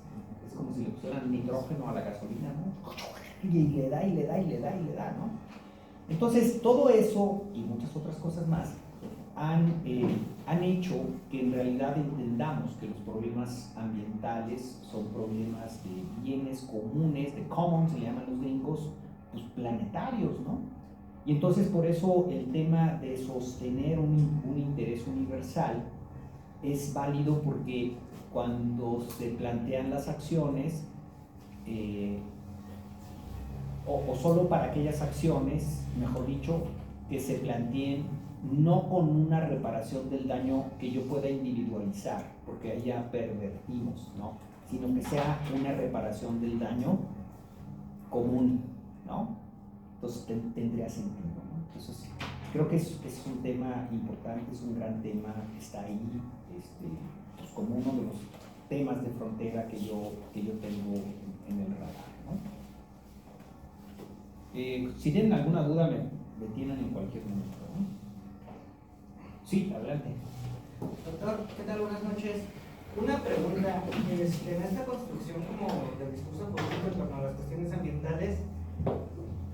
es como si le pusieran nitrógeno a la gasolina, ¿no? Y le da, y le da, y le da, y le da, ¿no? Entonces todo eso y muchas otras cosas más han hecho que en realidad entendamos que los problemas ambientales son problemas de bienes comunes, de commons, se le llaman los gringos, pues planetarios, ¿no? Y entonces por eso el tema de sostener un interés universal es válido porque cuando se plantean las acciones, o solo para aquellas acciones, mejor dicho, que se planteen no con una reparación del daño que yo pueda individualizar, porque ahí ya pervertimos, ¿no? Sino que sea una reparación del daño común, ¿no? Entonces tendría sentido, ¿no? Entonces creo que es un tema importante, es un gran tema, está ahí, pues como uno de los temas de frontera que yo tengo en el radar, ¿no? Si tienen alguna duda me tienen en cualquier momento, ¿no? Sí, adelante. Doctor, ¿qué tal? Buenas noches. Una pregunta, en esta construcción como del discurso político en torno a las cuestiones ambientales,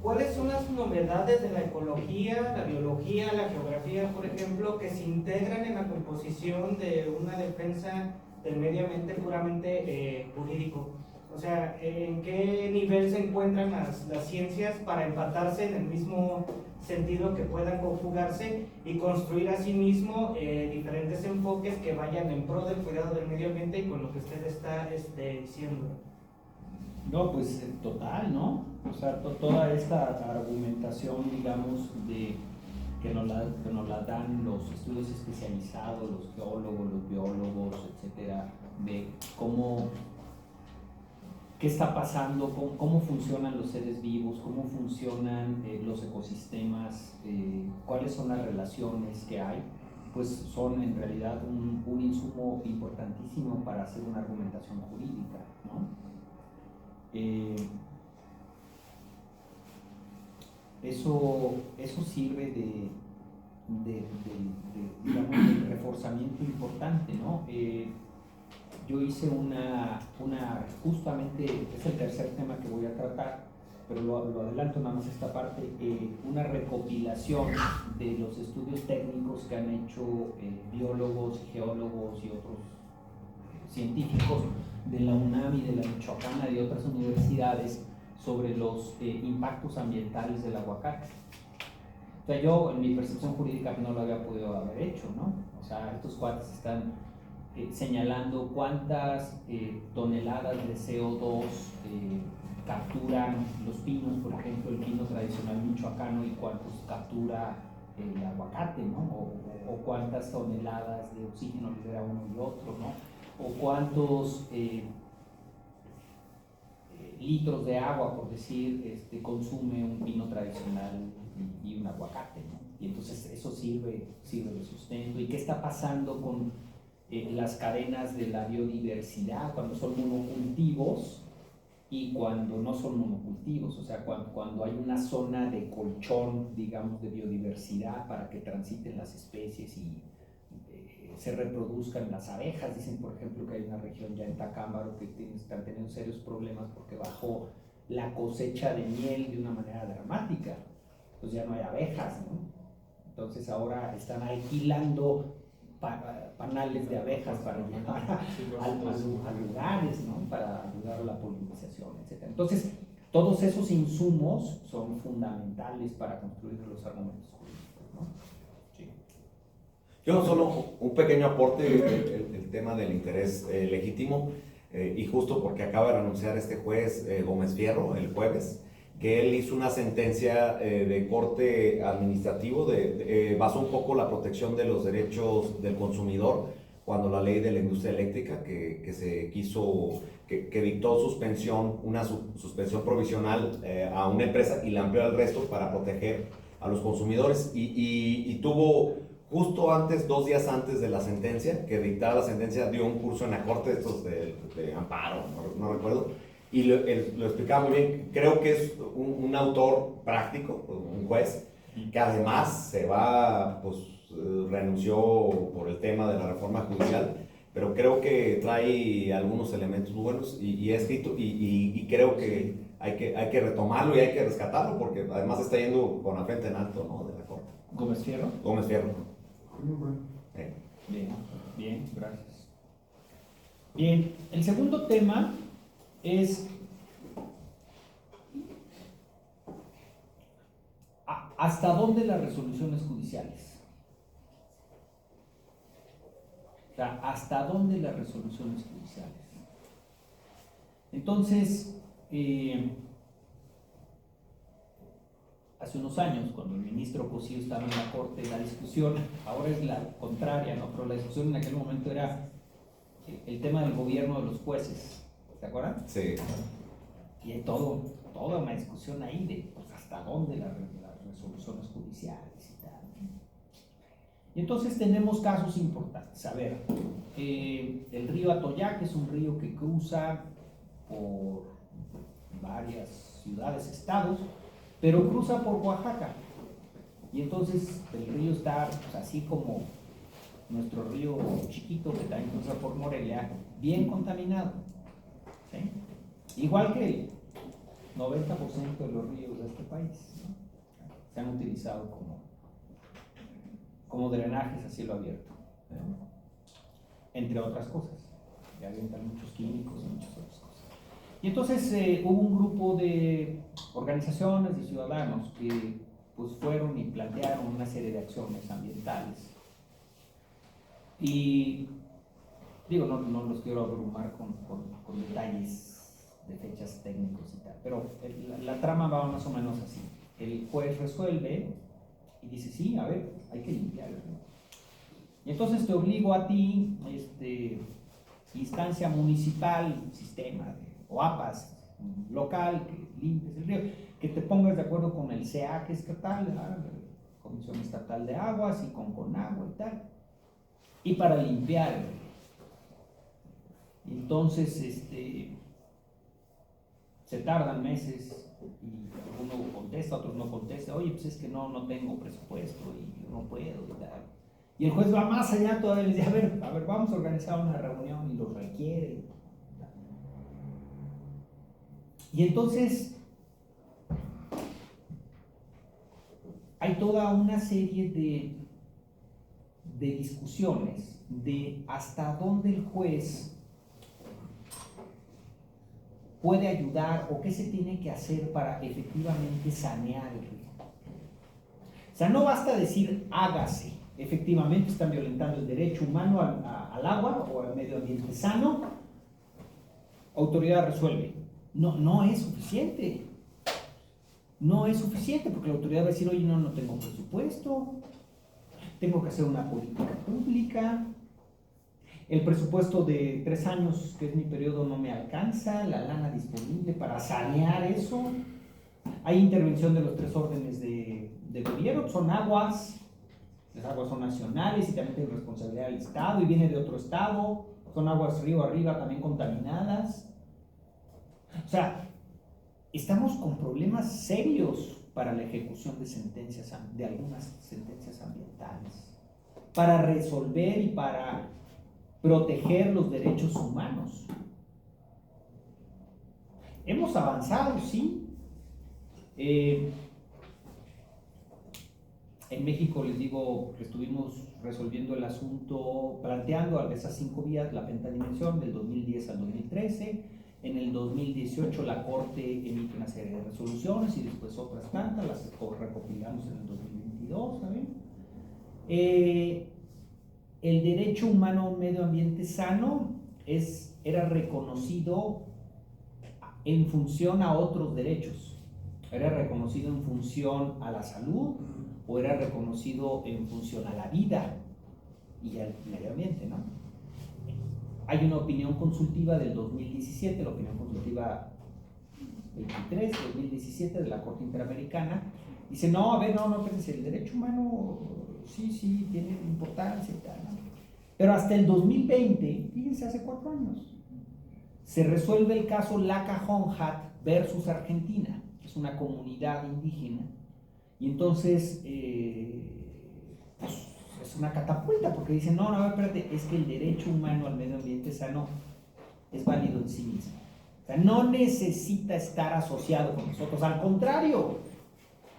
¿cuáles son las novedades de la ecología, la biología, la geografía, por ejemplo, que se integran en la composición de una defensa del medio ambiente puramente jurídico? O sea, ¿en qué nivel se encuentran las ciencias para empatarse en el mismo sentido, que puedan conjugarse y construir asimismo diferentes enfoques que vayan en pro del cuidado del medio ambiente y con lo que usted está diciendo? No, pues total, ¿no? O sea, toda esta argumentación, digamos, que nos la dan los estudios especializados, los geólogos, los biólogos, etcétera, de qué está pasando, cómo funcionan los seres vivos, cómo funcionan los ecosistemas, cuáles son las relaciones que hay, pues son en realidad un insumo importantísimo para hacer una argumentación jurídica, ¿no? Eso sirve digamos, de reforzamiento importante, ¿no? Yo hice justamente, es el tercer tema que voy a tratar, pero lo adelanto nada más esta parte, una recopilación de los estudios técnicos que han hecho biólogos, geólogos y otros científicos de la UNAM y de la Michoacana y de otras universidades sobre los impactos ambientales del aguacate. O sea, yo en mi percepción jurídica no lo había podido haber hecho, ¿no? O sea, estos cuates están señalando cuántas toneladas de CO2 capturan los pinos, por ejemplo, el pino tradicional michoacano, y cuántos captura el aguacate, ¿no? O cuántas toneladas de oxígeno libera uno y otro, ¿no? O cuántos litros de agua, por decir, consume un pino tradicional y un aguacate, ¿no? Y entonces eso sirve de sustento. ¿Y qué está pasando con las cadenas de la biodiversidad cuando son monocultivos y cuando no son monocultivos? O sea, cuando hay una zona de colchón, digamos, de biodiversidad para que transiten las especies y se reproduzcan las abejas. Dicen, por ejemplo, que hay una región ya en Tacámbaro que están teniendo serios problemas porque bajó la cosecha de miel de una manera dramática. Pues ya no hay abejas, ¿no? Entonces ahora están alquilando panales de abejas para llevar a lugares, ¿no? Para ayudar a la polinización, etc. Entonces, todos esos insumos son fundamentales para construir los argumentos jurídicos, ¿no? Sí. Yo solo un pequeño aporte, el tema del interés legítimo, y justo porque acaba de renunciar este juez Gómez Fierro el jueves, que él hizo una sentencia de corte administrativo, basó un poco la protección de los derechos del consumidor cuando la ley de la industria eléctrica que se quiso, que dictó suspensión, una suspensión provisional a una empresa y la amplió al resto para proteger a los consumidores, y tuvo justo antes, 2 días antes de la sentencia, que dictara la sentencia, dio un curso en la corte de amparo, no recuerdo, y lo explicaba muy bien. Creo que es un autor práctico, un juez, que además renunció por el tema de la reforma judicial, pero creo que trae algunos elementos buenos y ha escrito, y creo que hay que retomarlo y hay que rescatarlo, porque además está yendo con la frente en alto, ¿no? De la corte. ¿Gómez Fierro? Gómez Fierro. Bien, gracias. Bien, el segundo tema es ¿hasta dónde las resoluciones judiciales? O sea, ¿hasta dónde las resoluciones judiciales? Entonces, hace unos años, cuando el ministro Cosío estaba en la corte, la discusión, ahora es la contraria, ¿no? Pero la discusión en aquel momento era el tema del gobierno de los jueces. ¿Se acuerdan? Sí. Y hay toda una discusión ahí de pues, hasta dónde las resoluciones judiciales y tal. Y entonces tenemos casos importantes. A ver, el río Atoyac es un río que cruza por varias ciudades, estados, pero cruza por Oaxaca. Y entonces el río está pues, así como nuestro río chiquito que también cruza por Morelia, bien contaminado. ¿Sí? Igual que el 90% de los ríos de este país, ¿no? Se han utilizado como drenajes a cielo abierto, ¿no? Entre otras cosas, que avientan muchos químicos y muchas otras cosas. Y entonces hubo un grupo de organizaciones y ciudadanos que pues, fueron y plantearon una serie de acciones ambientales. Y digo, no los quiero abrumar con detalles de fechas técnicos y tal, pero la trama va más o menos así. El juez resuelve y dice, sí, a ver, hay que limpiar el río. Y entonces te obligo a ti, instancia municipal, sistema de OAPAS local, que limpies el río, que te pongas de acuerdo con el CEA, que es estatal, la Comisión Estatal de Aguas, y con CONAGUA y tal, y para limpiar el río. Entonces, se tardan meses y uno contesta, otros no contesta. Oye, pues es que no tengo presupuesto y no puedo y tal. Y el juez va más allá todavía y le dice, a ver, vamos a organizar una reunión y lo requiere. Y entonces hay toda una serie de discusiones de hasta dónde el juez puede ayudar o qué se tiene que hacer para efectivamente sanear el río. O sea, no basta decir hágase, efectivamente están violentando el derecho humano al agua o al medio ambiente sano, autoridad resuelve. No es suficiente. No es suficiente porque la autoridad va a decir, oye, no tengo presupuesto, tengo que hacer una política pública, el presupuesto de 3 años, que es mi periodo, no me alcanza, la lana disponible para sanear eso. Hay intervención de los 3 órdenes de gobierno, son aguas, las aguas son nacionales y también tienen responsabilidad del Estado y viene de otro estado, son aguas río arriba también contaminadas. O sea, estamos con problemas serios para la ejecución de sentencias, de algunas sentencias ambientales, para resolver y para proteger los derechos humanos. Hemos avanzado, sí. En México, les digo, estuvimos resolviendo el asunto, planteando esas 5 vías, la pentadimensión del 2010 al 2013. En el 2018 la Corte emite una serie de resoluciones y después otras tantas, las recopilamos en el 2022 también. El derecho humano a un medio ambiente sano era reconocido en función a otros derechos. Era reconocido en función a la salud o era reconocido en función a la vida y al medio ambiente, ¿no? Hay una opinión consultiva del 2017, la opinión consultiva 23-2017 de la Corte Interamericana. Dice, no, a ver, no, fíjense, el derecho humano sí tiene importancia y tal, ¿no? Pero hasta el 2020, fíjense, hace 4 años, se resuelve el caso Laca-Honhat versus Argentina, que es una comunidad indígena, y entonces pues, es una catapulta, porque dicen, no, espérate, es que el derecho humano al medio ambiente sano es válido en sí mismo. O sea, no necesita estar asociado con nosotros, al contrario,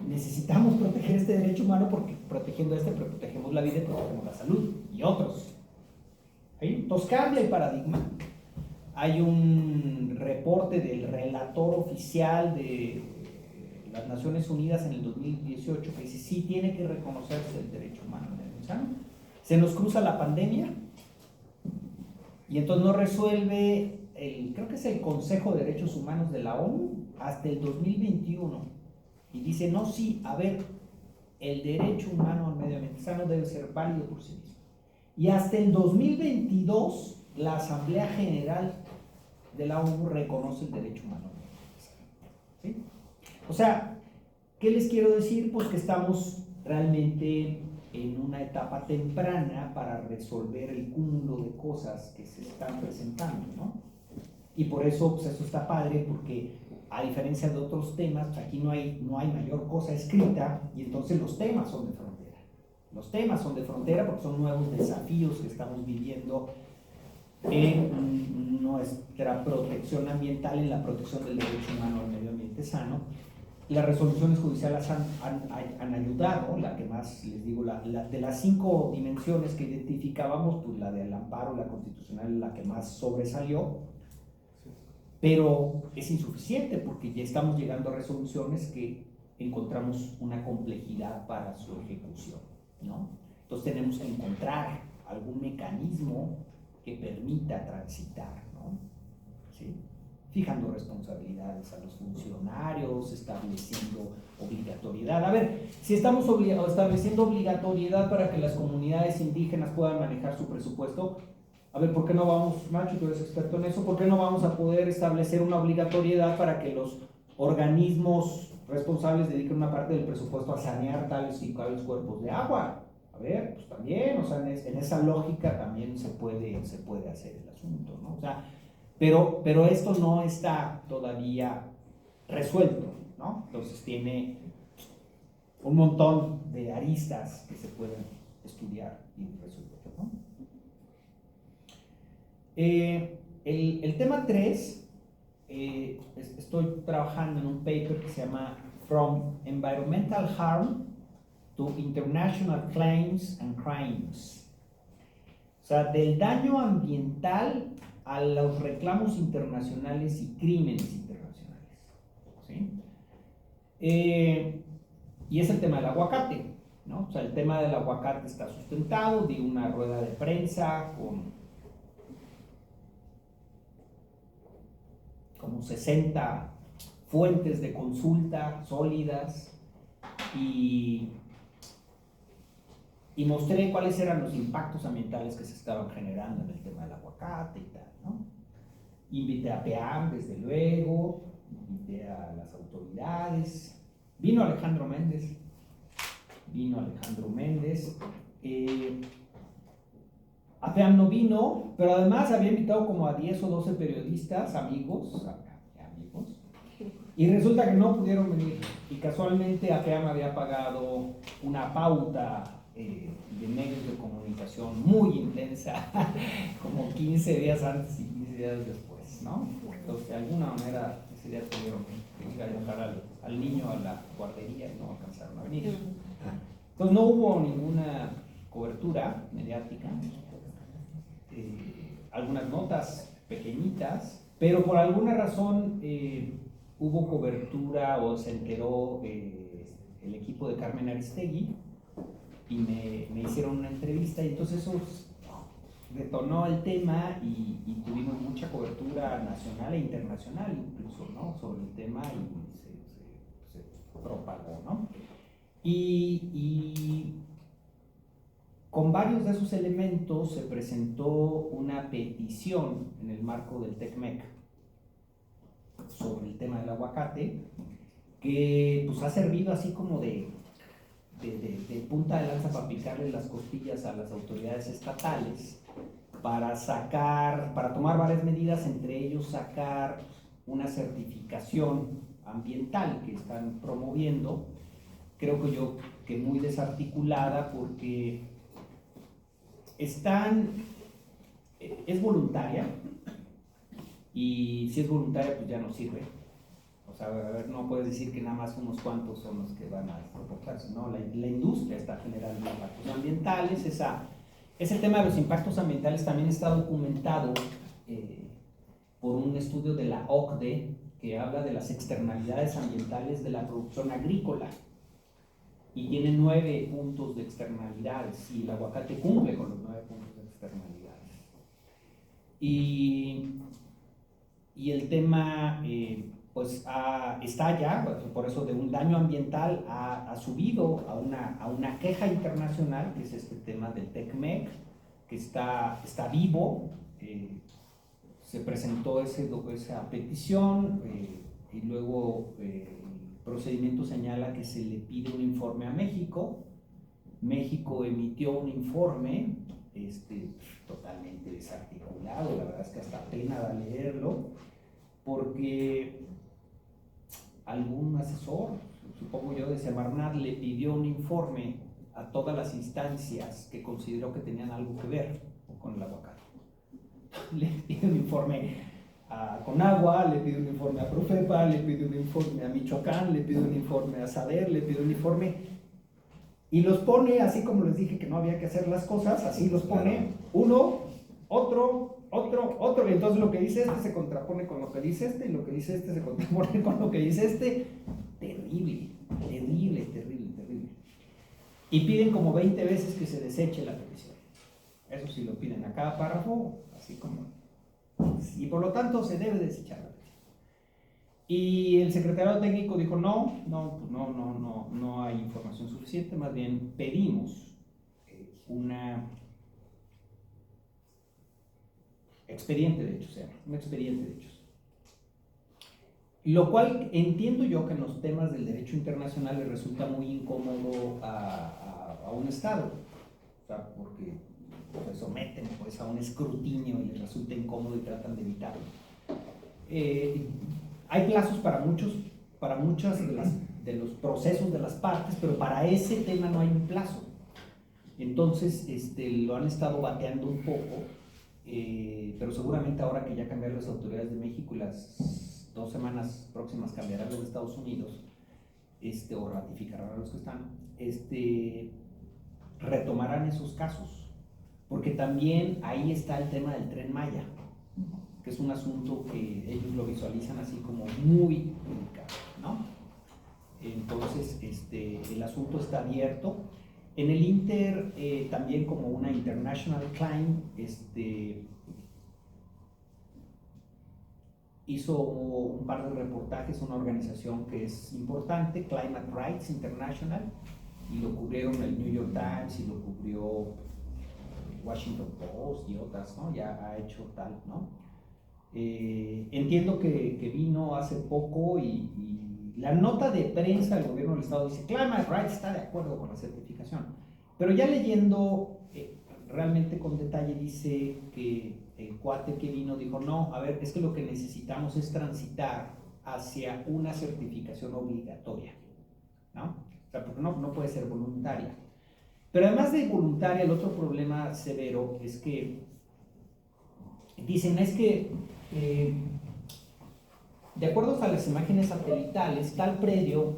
necesitamos proteger este derecho humano porque protegiendo protegemos la vida y protegemos la salud y otros. ¿Sí? Entonces cambia el paradigma. Hay un reporte del relator oficial de las Naciones Unidas en el 2018 que dice, sí, tiene que reconocerse el derecho humano. Se nos cruza la pandemia y entonces no resuelve, creo que es el Consejo de Derechos Humanos de la ONU hasta el 2021 y dice, no, sí, a ver, el derecho humano al medio ambiente sano debe ser válido por sí mismo. Y hasta el 2022 la Asamblea General de la ONU reconoce el derecho humano al medio ambiente sano. ¿Sí? O sea, ¿qué les quiero decir? Pues que estamos realmente en una etapa temprana para resolver el cúmulo de cosas que se están presentando, ¿no? Y por eso, pues eso está padre, porque a diferencia de otros temas, pues aquí no hay mayor cosa escrita, y entonces los temas son de frontera. Los temas son de frontera porque son nuevos desafíos que estamos viviendo en nuestra protección ambiental, en la protección del derecho humano al medio ambiente sano. Las resoluciones judiciales han ayudado, la que más, les digo, de las 5 dimensiones que identificábamos, pues la del amparo, la constitucional, es la que más sobresalió, pero es insuficiente porque ya estamos llegando a resoluciones que encontramos una complejidad para su ejecución, ¿no? Entonces tenemos que encontrar algún mecanismo que permita transitar, ¿no? ¿Sí? Fijando responsabilidades a los funcionarios, estableciendo obligatoriedad. A ver, si estamos estableciendo obligatoriedad para que las comunidades indígenas puedan manejar su presupuesto, a ver, ¿por qué no vamos, Nacho, tú eres experto en eso, ¿por qué no vamos a poder establecer una obligatoriedad para que los organismos responsables dediquen una parte del presupuesto a sanear tales y tales cuerpos de agua? A ver, pues también, o sea, en esa lógica también se puede hacer el asunto, ¿no? O sea, pero esto no está todavía resuelto, ¿no? Entonces tiene un montón de aristas que se pueden estudiar y resolver, ¿no? El tema 3, estoy trabajando en un paper que se llama From Environmental Harm to international claims and crimes. O sea, del daño ambiental a los reclamos internacionales y crímenes internacionales. ¿Sí? Y es el tema del aguacate, ¿no? O sea, el tema del aguacate está sustentado, di una rueda de prensa con como 60 fuentes de consulta sólidas y mostré cuáles eran los impactos ambientales que se estaban generando en el tema del aguacate y tal, ¿no? Invité a PEAM, desde luego, invité a las autoridades, vino Alejandro Méndez, a PEAM no vino, pero además había invitado como a 10 o 12 periodistas, amigos, y resulta que no pudieron venir, y casualmente APEAM había pagado una pauta de medios de comunicación muy intensa, como 15 días antes y 15 días después, ¿no? Entonces, de alguna manera, ese día tuvieron que ir a dejar al niño a la guardería y no alcanzaron a venir. Entonces, no hubo ninguna cobertura mediática, algunas notas pequeñitas, pero por alguna razón hubo cobertura o se enteró el equipo de Carmen Aristegui y me hicieron una entrevista y entonces eso detonó el tema y tuvimos mucha cobertura nacional e internacional incluso, ¿no? Sobre el tema y se propagó, ¿no? Y con varios de esos elementos se presentó una petición en el marco del TECMEC sobre el tema del aguacate, que pues ha servido así como de punta de lanza para picarle las costillas a las autoridades estatales para tomar varias medidas, entre ellos sacar una certificación ambiental que están promoviendo, creo que muy desarticulada porque es voluntaria, y si es voluntaria pues ya no sirve. O sea, a ver, no puedes decir que nada más unos cuantos son los que van a soportarse, ¿no? La industria está generando impactos ambientales. Ese tema de los impactos ambientales también está documentado por un estudio de la OCDE que habla de las externalidades ambientales de la producción agrícola y tiene 9 puntos de externalidades y el aguacate cumple con los 9 puntos de externalidades. Y el tema pues está ya, por eso de un daño ambiental ha subido a una queja internacional, que es este tema del TECMEC, que está vivo. Se presentó esa petición y luego el procedimiento señala que se le pide un informe a México. México emitió un informe totalmente desarticulado, la verdad es que hasta pena da leerlo, porque algún asesor, supongo yo, de Semarnat le pidió un informe a todas las instancias que consideró que tenían algo que ver con el aguacate. Le pidió un informe a Conagua, le pidió un informe a Profepa, le pidió un informe a Michoacán, le pidió un informe a SADER, le pidió un informe y los pone, así como les dije que no había que hacer las cosas, así los pone uno, otro, y entonces lo que dice este se contrapone con lo que dice este, y lo que dice este se contrapone con lo que dice este. Terrible. Y piden como 20 veces que se deseche la petición. Eso sí lo piden a cada párrafo, así como. Y por lo tanto se debe desechar la petición. Y el secretario técnico dijo, no hay información suficiente, más bien pedimos una expediente de hechos, un expediente de hechos. Lo cual entiendo yo que en los temas del derecho internacional le resulta muy incómodo a un Estado, o sea, porque se someten pues, a un escrutinio y les resulta incómodo y tratan de evitarlo. Hay plazos para muchos de los procesos de las partes, pero para ese tema no hay un plazo. Entonces lo han estado bateando un poco, pero seguramente ahora que ya cambiaron las autoridades de México y las 2 semanas próximas cambiarán los de Estados Unidos, o ratificarán a los que están, retomarán esos casos, porque también ahí está el tema del Tren Maya, que es un asunto que ellos lo visualizan así como muy delicado, ¿no? Entonces, el asunto está abierto. En el Inter, también como una international claim, hizo un par de reportajes, una organización que es importante, Climate Rights International, y lo cubrieron el New York Times y lo cubrió Washington Post y otras, ¿no? Ya ha hecho tal, ¿no? Entiendo que vino hace poco y la nota de prensa del gobierno del estado dice Climate Rights está de acuerdo con la certificación, pero ya leyendo realmente con detalle dice que el cuate que vino dijo no, a ver, es que lo que necesitamos es transitar hacia una certificación obligatoria, ¿no? O sea, porque no puede ser voluntaria. Pero además de voluntaria, el otro problema severo es que dicen es que de acuerdo a las imágenes satelitales, tal predio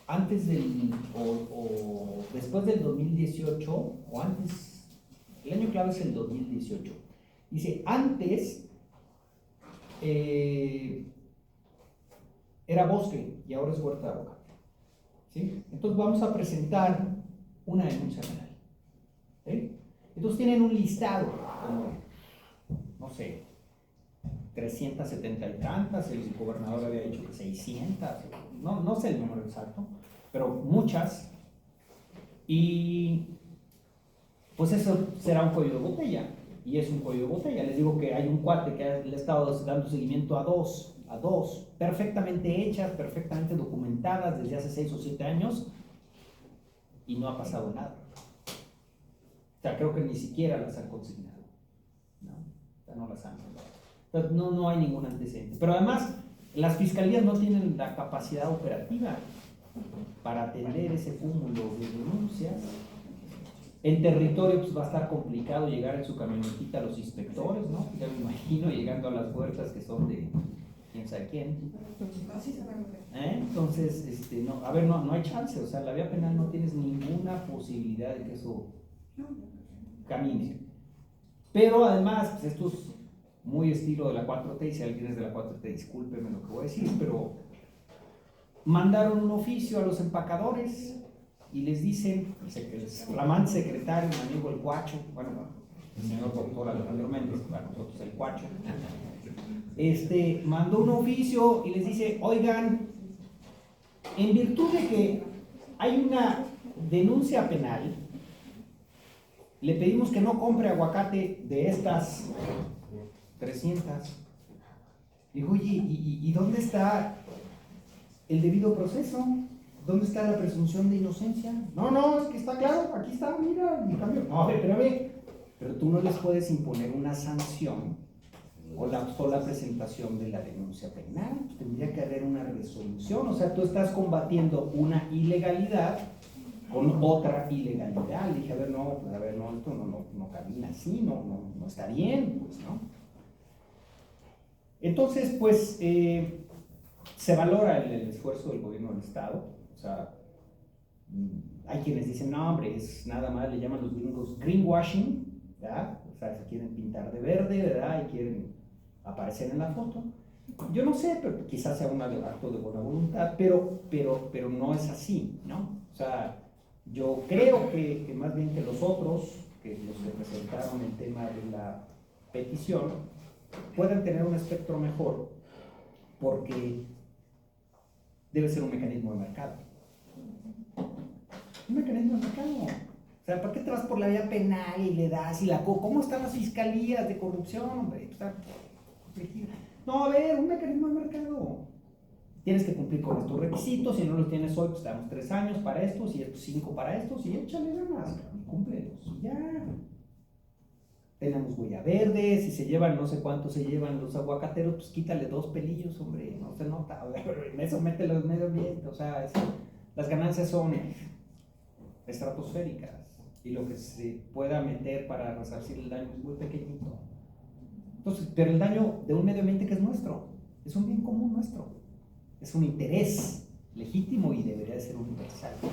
antes del o después del 2018 o antes, el año clave es el 2018. Dice, antes era bosque y ahora es huerta de aguacate. ¿Sí? Entonces vamos a presentar una denuncia penal. ¿Sí? Entonces tienen un listado, como, no sé, 370 y tantas, el gobernador había dicho que 600, no sé el número exacto, pero muchas, y pues eso será un cuello de botella, y es un cuello de botella. Les digo que hay un cuate que le ha estado dando seguimiento a dos, perfectamente hechas, perfectamente documentadas desde hace 6 o 7 años, y no ha pasado nada. O sea, creo que ni siquiera las han consignado, ¿no? O sea, no las han. Entonces, no hay ningún antecedente. Pero además, las fiscalías no tienen la capacidad operativa para atender ese cúmulo de denuncias. En territorio pues, va a estar complicado llegar en su camionetita a los inspectores, ¿no? Ya me imagino llegando a las puertas que son de quién sabe quién. Entonces, no hay chance. O sea, la vía penal no tienes ninguna posibilidad de que eso camine. Pero además, pues esto es muy estilo de la 4T, y si alguien es de la 4T, discúlpeme lo que voy a decir, pero mandaron un oficio a los empacadores y les dicen, el flamante secretario, mi amigo el Cuacho, bueno, el señor doctor Alejandro Méndez, para nosotros el Cuacho, mandó un oficio y les dice, oigan, en virtud de que hay una denuncia penal, le pedimos que no compre aguacate de estas 300. Dijo, oye, ¿y dónde está el debido proceso? ¿Dónde está la presunción de inocencia? No, es que está claro, aquí está, mira, mi cambio. No, a ver, espérame. Pero tú no les puedes imponer una sanción o la sola presentación de la denuncia penal. Tendría que haber una resolución. O sea, tú estás combatiendo una ilegalidad con otra ilegalidad. Le dije, a ver, no, esto no camina así, no está bien, pues, ¿no? Entonces, pues, se valora el esfuerzo del gobierno del Estado. O sea, hay quienes dicen, no, hombre, es nada más, le llaman los gringos greenwashing, ¿verdad? O sea, se quieren pintar de verde, ¿verdad? Y quieren aparecer en la foto. Yo no sé, pero quizás sea un acto de buena voluntad, pero no es así, ¿no? O sea, yo creo que más bien que los otros, que los que presentaron el tema de la petición, pueden tener un espectro mejor, porque debe ser un mecanismo de mercado. Un mecanismo de mercado. O sea, ¿para qué te vas por la vía penal y le das y ¿cómo están las fiscalías de corrupción, hombre? No, a ver, un mecanismo de mercado. Tienes que cumplir con estos requisitos, si no los tienes hoy, pues te damos 3 años para estos y 5 para estos y échale ganas, cúmplelos y ya. Tenemos huella verde, si se llevan, no sé cuánto se llevan los aguacateros, pues quítale 2 pelillos, hombre, no se nota, en eso mételo en medio ambiente, o sea, las ganancias son estratosféricas y lo que se pueda meter para resarcir el daño es muy pequeñito. Entonces, pero el daño de un medio ambiente que es nuestro, es un bien común nuestro, es un interés legítimo y debería de ser universal, ¿no?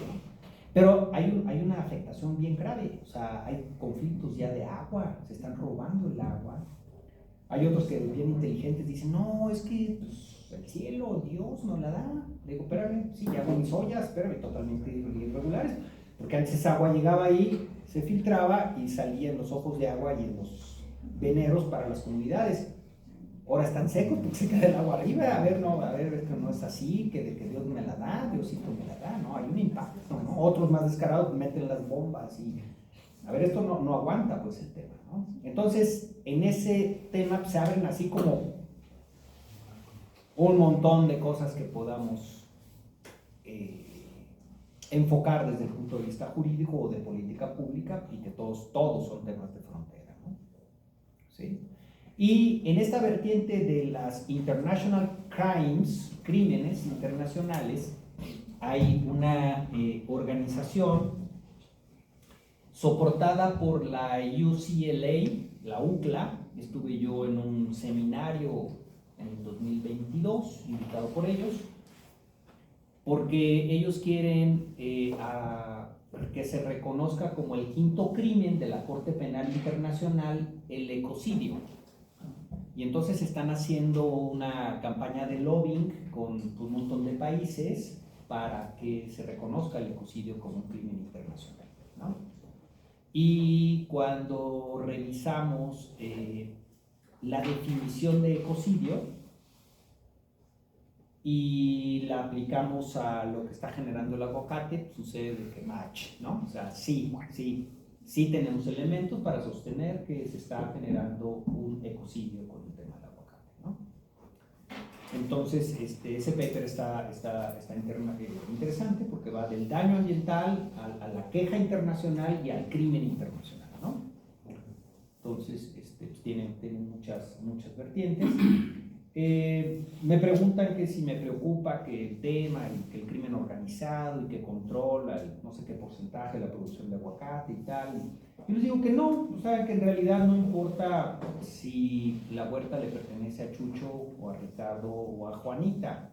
Pero hay una afectación bien grave, o sea, hay conflictos ya de agua, se están robando el agua. Hay otros que bien inteligentes dicen, no, es que pues, el cielo, Dios nos la da. Le digo, espérame, sí, ya hago mis ollas, espérame, totalmente irregulares, porque antes esa agua llegaba ahí, se filtraba y salía en los ojos de agua y en los veneros para las comunidades. Ahora están secos porque se cae el agua arriba. A ver, esto no es así, que Dios me la da, Diosito me la da, no, hay un impacto, ¿no? Otros más descarados meten las bombas y, a ver, esto no aguanta pues el tema, ¿no? Entonces, en ese tema pues, se abren así como un montón de cosas que podamos enfocar desde el punto de vista jurídico o de política pública y que todos son temas de frontera, ¿no? ¿Sí? Y en esta vertiente de las international crimes, crímenes internacionales, hay una organización soportada por la UCLA, la UCLA. Estuve yo en un seminario en el 2022, invitado por ellos, porque ellos quieren que se reconozca como el quinto crimen de la Corte Penal Internacional el ecocidio. Y entonces están haciendo una campaña de lobbying con un montón de países para que se reconozca el ecocidio como un crimen internacional, ¿no? Y cuando revisamos la definición de ecocidio y la aplicamos a lo que está generando el aguacate, sucede que match, ¿no? O sea, sí tenemos elementos para sostener que se está generando un ecocidio con el tema del aguacate, ¿no? Entonces, ese paper está interesante porque va del daño ambiental a la queja internacional y al crimen internacional, ¿no? Entonces, tienen muchas vertientes. Me preguntan que si me preocupa que el tema, que el crimen organizado y que controla no sé qué porcentaje de la producción de aguacate y tal. Y les digo que no, o sea, que en realidad no importa si la huerta le pertenece a Chucho o a Ricardo o a Juanita.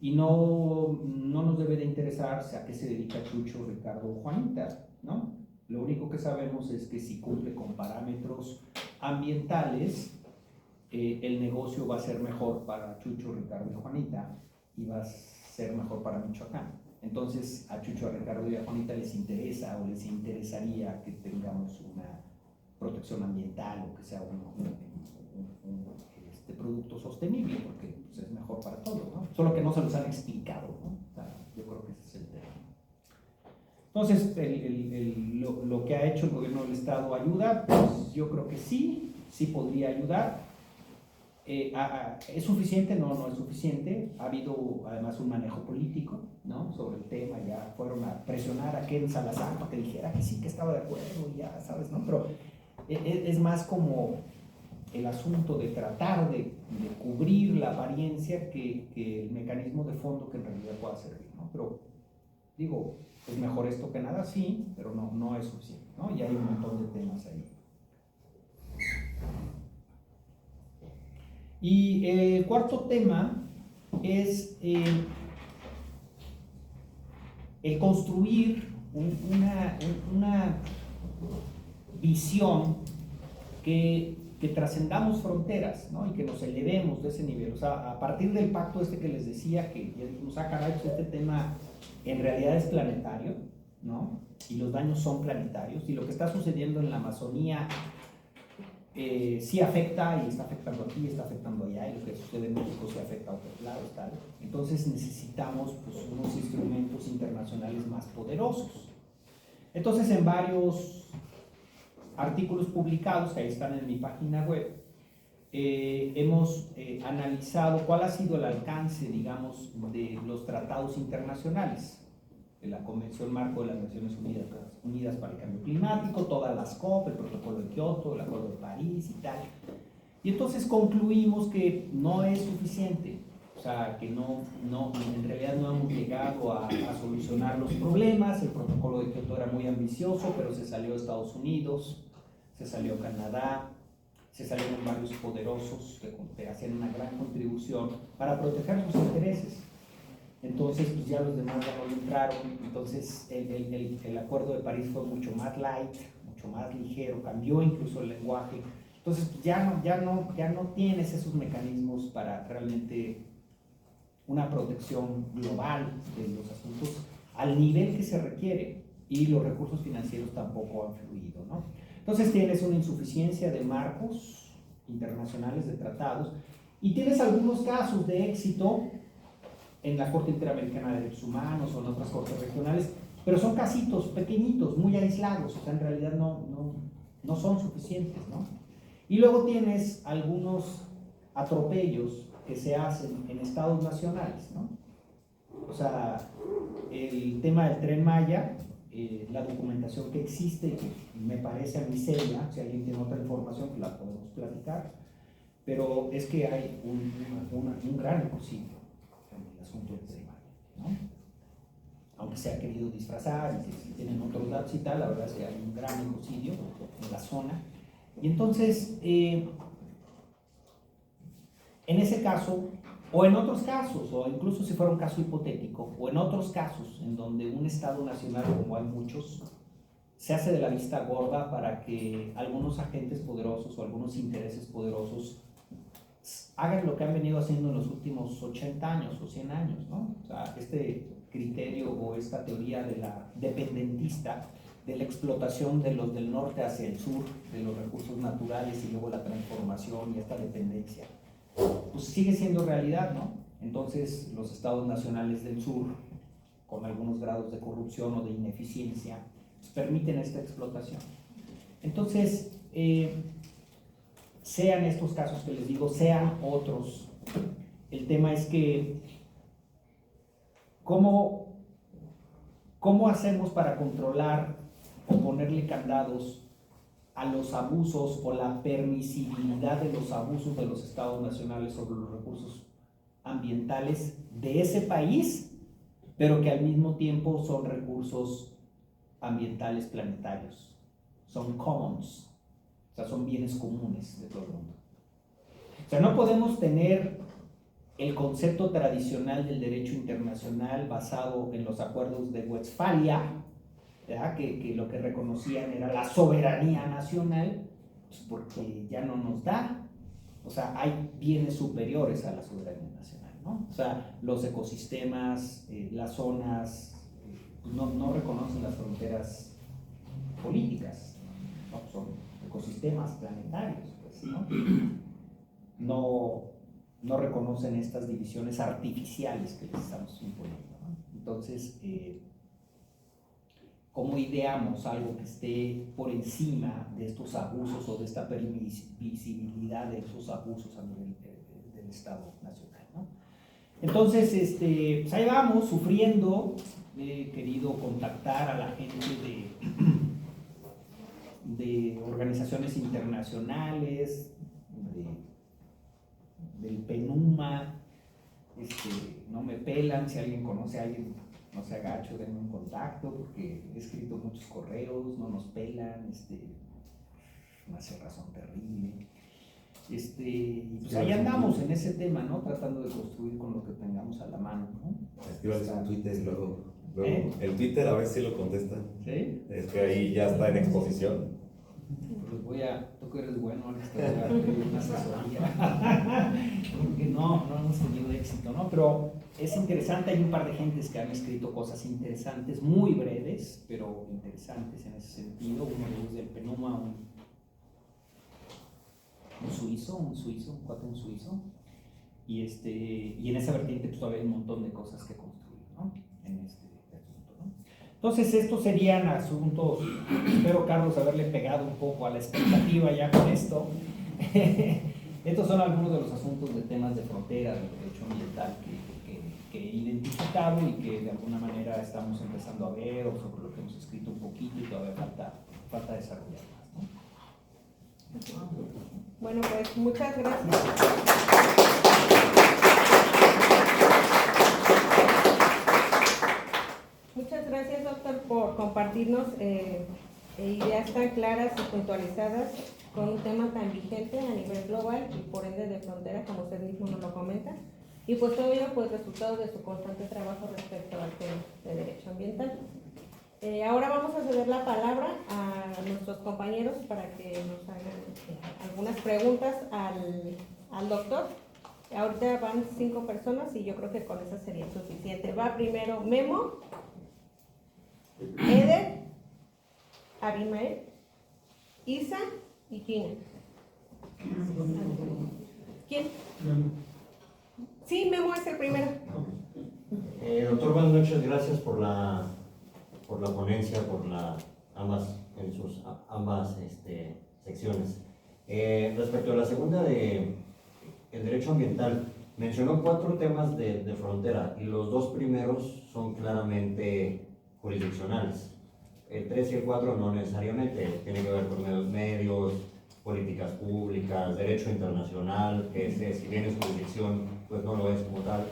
Y no nos debe de interesar a qué se dedica Chucho, Ricardo o Juanita, ¿no? Lo único que sabemos es que si cumple con parámetros ambientales, el negocio va a ser mejor para Chucho, Ricardo y Juanita y va a ser mejor para Michoacán. Entonces a Chucho, a Ricardo y a Juanita les interesa o les interesaría que tengamos una protección ambiental o que sea un producto sostenible porque pues, es mejor para todos, ¿no? Solo que no se los han explicado, ¿no? O sea, yo creo que ese es el tema. Entonces, lo que ha hecho el gobierno del estado ayuda, pues yo creo que sí podría ayudar. ¿Es suficiente? No es suficiente. Ha habido además un manejo político, ¿no? Sobre el tema, ya fueron a presionar a Ken Salazar para que dijera que sí, que estaba de acuerdo, ya sabes, ¿no? Pero es más como el asunto de tratar de cubrir la apariencia que el mecanismo de fondo que en realidad pueda servir, ¿no? Pero digo, es mejor esto que nada, sí, pero no es suficiente, ¿no? Y hay un montón de temas ahí. Y el cuarto tema es el construir una visión que trascendamos fronteras, ¿no? Y que nos elevemos de ese nivel. O sea, a partir del pacto que les decía, que ya dijimos, caray, pues este tema en realidad es planetario, ¿no? Y los daños son planetarios, y lo que está sucediendo en la Amazonía sí afecta, y está afectando aquí, está afectando allá, y lo que sucede en México sí afecta a otros lados, tal. Entonces necesitamos pues, unos instrumentos internacionales más poderosos. Entonces, en varios artículos publicados, que ahí están en mi página web, hemos analizado cuál ha sido el alcance, digamos, de los tratados internacionales, de la Convención Marco de las Naciones Unidas para el Cambio Climático, todas las COP, el Protocolo de Kioto, el Acuerdo de París y tal. Y entonces concluimos que no es suficiente, o sea, que en realidad no hemos llegado a solucionar los problemas. El Protocolo de Kioto era muy ambicioso, pero se salió Estados Unidos, se salió Canadá, se salieron varios poderosos que hacían una gran contribución para proteger sus intereses. entonces pues ya los demás ya no le entraron, entonces el Acuerdo de París fue mucho más light, mucho más ligero, cambió incluso el lenguaje, entonces pues, ya no tienes esos mecanismos para realmente una protección global de los asuntos al nivel que se requiere, y los recursos financieros tampoco han fluido, ¿no? Entonces tienes una insuficiencia de marcos internacionales, de tratados, y tienes algunos casos de éxito en la Corte Interamericana de Derechos Humanos o en otras cortes regionales, pero son casitos pequeñitos, muy aislados, o sea, en realidad no son suficientes, ¿no? Y luego tienes algunos atropellos que se hacen en estados nacionales, ¿no? O sea, el tema del Tren Maya, la documentación que existe, que me parece a mí seria, si alguien tiene otra información que la podemos platicar, pero es que hay un gran ecocidio en el asunto del Tren Maya, ¿no? Aunque se ha querido disfrazar y si tienen otros datos y tal, la verdad es que hay un gran ecocidio en la zona. Y entonces, en ese caso, o en otros casos, o incluso si fuera un caso hipotético, o en otros casos en donde un Estado nacional, como hay muchos, se hace de la vista gorda para que algunos agentes poderosos o algunos intereses poderosos hagan lo que han venido haciendo en los últimos 80 años o 100 años, ¿no? O sea, este criterio o esta teoría de la dependentista, de la explotación de los del norte hacia el sur, de los recursos naturales y luego la transformación y esta dependencia, pues sigue siendo realidad, ¿no? Entonces los estados nacionales del sur, con algunos grados de corrupción o de ineficiencia, permiten esta explotación. Entonces, sean estos casos que les digo, sean otros, el tema es que ¿cómo hacemos para controlar o ponerle candados a los abusos o la permisibilidad de los abusos de los estados nacionales sobre los recursos ambientales de ese país, pero que al mismo tiempo son recursos ambientales planetarios, son commons, o sea, son bienes comunes de todo el mundo? O sea, no podemos tener el concepto tradicional del derecho internacional basado en los acuerdos de Westfalia, ¿verdad? Que lo que reconocían era la soberanía nacional, pues porque ya no nos da. O sea, hay bienes superiores a la soberanía nacional, ¿no? O sea, los ecosistemas, las zonas, pues no reconocen las fronteras políticas, ¿no? Son ecosistemas planetarios, pues, no reconocen estas divisiones artificiales que les estamos imponiendo, ¿no? Entonces, ¿cómo ideamos algo que esté por encima de estos abusos o de esta permisibilidad de esos abusos a nivel del Estado nacional, ¿no? Entonces, pues ahí vamos, sufriendo. He querido contactar a la gente de organizaciones internacionales, del PENUMA, no me pelan. Si alguien conoce a alguien, no se agacho, denme un contacto, porque he escrito muchos correos, no nos pelan, una cerrazón terrible. Y pues ahí andamos en ese tema, ¿no? Tratando de construir con lo que tengamos a la mano, ¿no? Escríbales un Twitter luego. El Twitter a ver si lo contestan. ¿Sí? Es que ahí ya está en exposición. Pues tú que eres bueno, ahora te voy a pedir una asesoría. Porque no hemos tenido éxito, ¿no? Pero es interesante, hay un par de gentes que han escrito cosas interesantes, muy breves, pero interesantes en ese sentido. Uno de ellos del PENUMA, un cuate suizo, y en esa vertiente pues todavía hay un montón de cosas que construir, ¿no? En este asunto, ¿no? Entonces estos serían asuntos, espero Carlos haberle pegado un poco a la expectativa ya con esto. Estos son algunos de los asuntos de temas de frontera, del derecho ambiental que he identificado y que de alguna manera estamos empezando a ver, o sobre lo que hemos escrito un poquito y todavía falta desarrollar más, ¿no? Bueno, pues muchas gracias. Muchas gracias, doctor, por compartirnos ideas tan claras y puntualizadas con un tema tan vigente a nivel global y por ende de frontera, como usted mismo nos lo comenta. y pues todo ello pues resultado de su constante trabajo respecto al tema de derecho ambiental. Ahora vamos a ceder la palabra a nuestros compañeros para que nos hagan algunas preguntas al doctor. Ahorita van 5 personas y yo creo que con eso sería suficiente. Va primero Memo, Eder, Abimael, Isa y Gina. ¿Quién? Sí, Memo es el primero. Doctor, buenas noches, gracias por la ponencia, en sus ambas secciones. Respecto a la segunda de el derecho ambiental, mencionó 4 temas de frontera y los 2 primeros son claramente jurisdiccionales. El 3 y el 4 no necesariamente, tiene que ver con medios, políticas públicas, derecho internacional, que si bien es jurisdicción, pues no lo es como tal.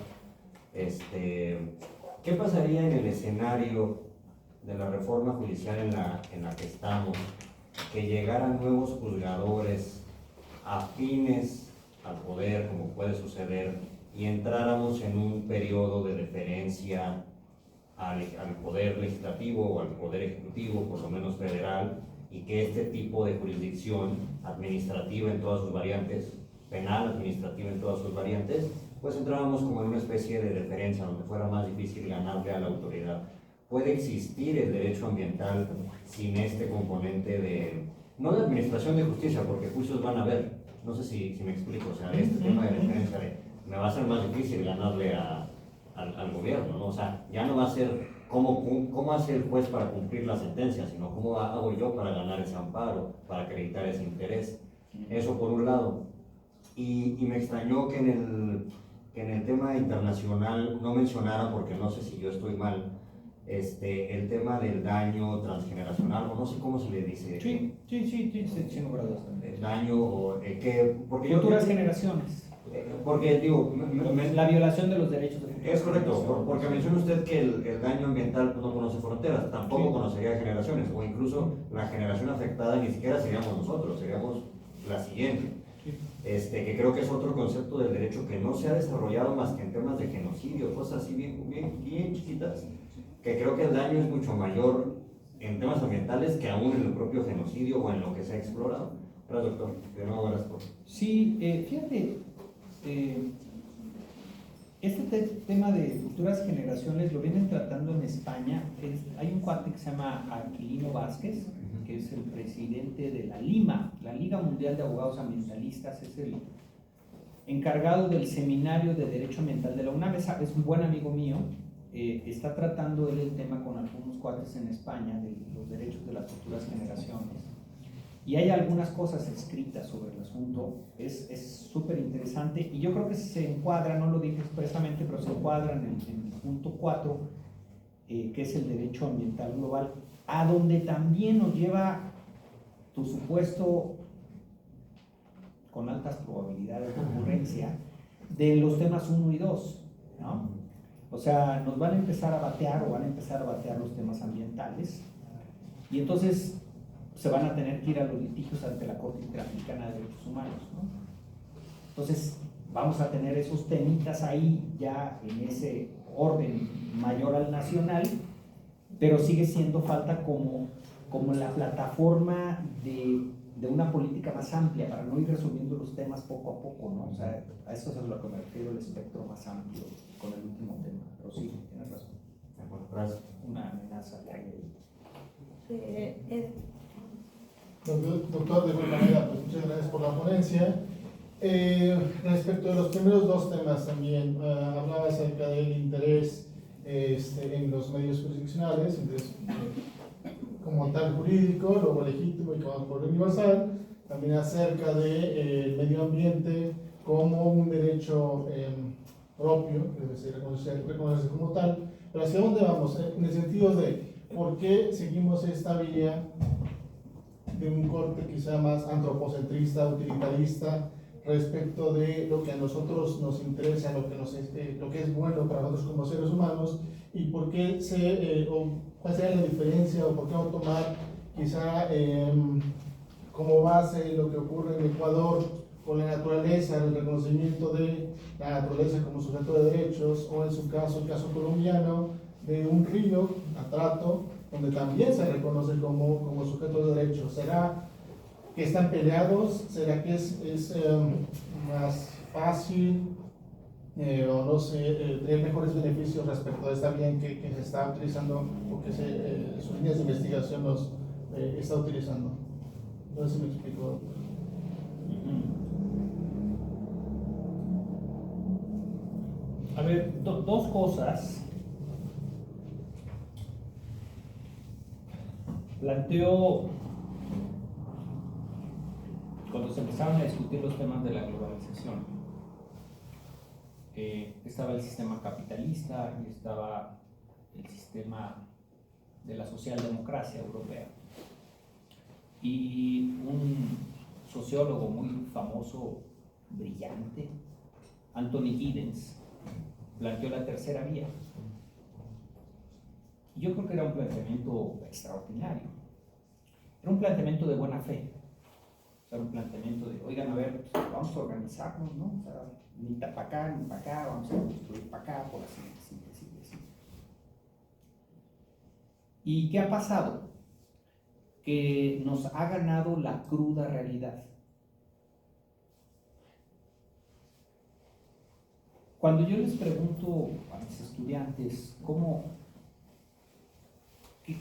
¿Qué pasaría en el escenario de la reforma judicial en la que estamos, que llegaran nuevos juzgadores afines al poder, como puede suceder, y entráramos en un periodo de deferencia al poder legislativo o al poder ejecutivo, por lo menos federal, y que este tipo de jurisdicción administrativa en todas sus variantes, penal administrativa en todas sus variantes, pues entrábamos como en una especie de deferencia donde fuera más difícil ganarle a la autoridad? ¿Puede existir el derecho ambiental sin este componente no de administración de justicia, porque juicios van a haber, no sé si me explico, o sea, este tema de deferencia me va a ser más difícil ganarle al gobierno, ¿no? O sea, ya no va a ser cómo hace el juez para cumplir la sentencia, sino cómo hago yo para ganar ese amparo, para acreditar ese interés. Eso por un lado. Y me extrañó que en el tema internacional no mencionara, porque no sé si yo estoy mal, el tema del daño transgeneracional, o no sé cómo se le dice. Sí, sin lugar a dudas. El daño, porque Futuras generaciones. Porque digo, la violación de los derechos de futuras es correcto, generaciones. porque menciona usted que el daño ambiental no conoce fronteras, tampoco conocería generaciones, o incluso la generación afectada ni siquiera seríamos nosotros, seríamos la siguiente. Que creo que es otro concepto del derecho que no se ha desarrollado más que en temas de genocidio, cosas así bien chiquitas, que creo que el daño es mucho mayor en temas ambientales que aún en el propio genocidio o en lo que se ha explorado. Gracias, doctor. De nuevo, gracias por... Sí, fíjate, este tema de futuras generaciones lo vienen tratando en España. Hay un cuate que se llama Aquilino Vázquez, que es el presidente de la LIMA, la Liga Mundial de Abogados Ambientalistas, es el encargado del Seminario de Derecho Ambiental de la UNAM, es un buen amigo mío. Está tratando él el tema con algunos cuates en España de los derechos de las futuras generaciones. Y hay algunas cosas escritas sobre el asunto, es súper interesante, y yo creo que se encuadra, no lo dije expresamente, pero se encuadra en el punto 4, que es el derecho ambiental global, a donde también nos lleva tu supuesto, con altas probabilidades de ocurrencia, de los temas 1 y 2, ¿no? O sea, nos van a empezar a batear los temas ambientales, y entonces se van a tener que ir a los litigios ante la Corte Interamericana de Derechos Humanos, ¿no? Entonces vamos a tener esos temitas ahí ya en ese orden mayor al nacional, pero sigue siendo falta como la plataforma de una política más amplia para no ir resolviendo los temas poco a poco, ¿no? O sea, a eso es a lo que me refiero, el espectro más amplio con el último tema, pero sí, tienes razón. Gracias. Una amenaza que hay ahí. Doctor, de buena manera, pues muchas gracias por la ponencia. Respecto de los primeros 2 temas también, hablaba acerca del interés en los medios jurisdiccionales, entonces, como tal jurídico, luego legítimo y como por universal, también acerca del medio ambiente como un derecho propio, que debe ser reconocerse como tal, pero ¿hacia dónde vamos? En el sentido de por qué seguimos esta vía de un corte quizá más antropocentrista, utilitarista, respecto de lo que a nosotros nos interesa, lo que es bueno para nosotros como seres humanos, y por qué cuál sería la diferencia, o por qué no tomar quizá como base lo que ocurre en Ecuador con la naturaleza, el reconocimiento de la naturaleza como sujeto de derechos, o en su caso, el caso colombiano, de un río, Atrato, donde también se reconoce como sujeto de derechos. ¿Será que están peleados? ¿Será que es más fácil o no sé, tener mejores beneficios respecto a esta vía que se está utilizando o que sus líneas de investigación los está utilizando? No sé si me explico. A ver, dos cosas. Planteo, cuando se empezaron a discutir los temas de la globalización, estaba el sistema capitalista y estaba el sistema de la socialdemocracia europea. Y un sociólogo muy famoso, brillante, Anthony Giddens, planteó la tercera vía. Yo creo que era un planteamiento extraordinario. Era un planteamiento de buena fe. O sea, un planteamiento de, oigan, a ver, pues, vamos a organizarnos, ¿no? O sea, ni para acá, ni para acá, vamos a construir para acá, por así. ¿Y qué ha pasado? Que nos ha ganado la cruda realidad. Cuando yo les pregunto a mis estudiantes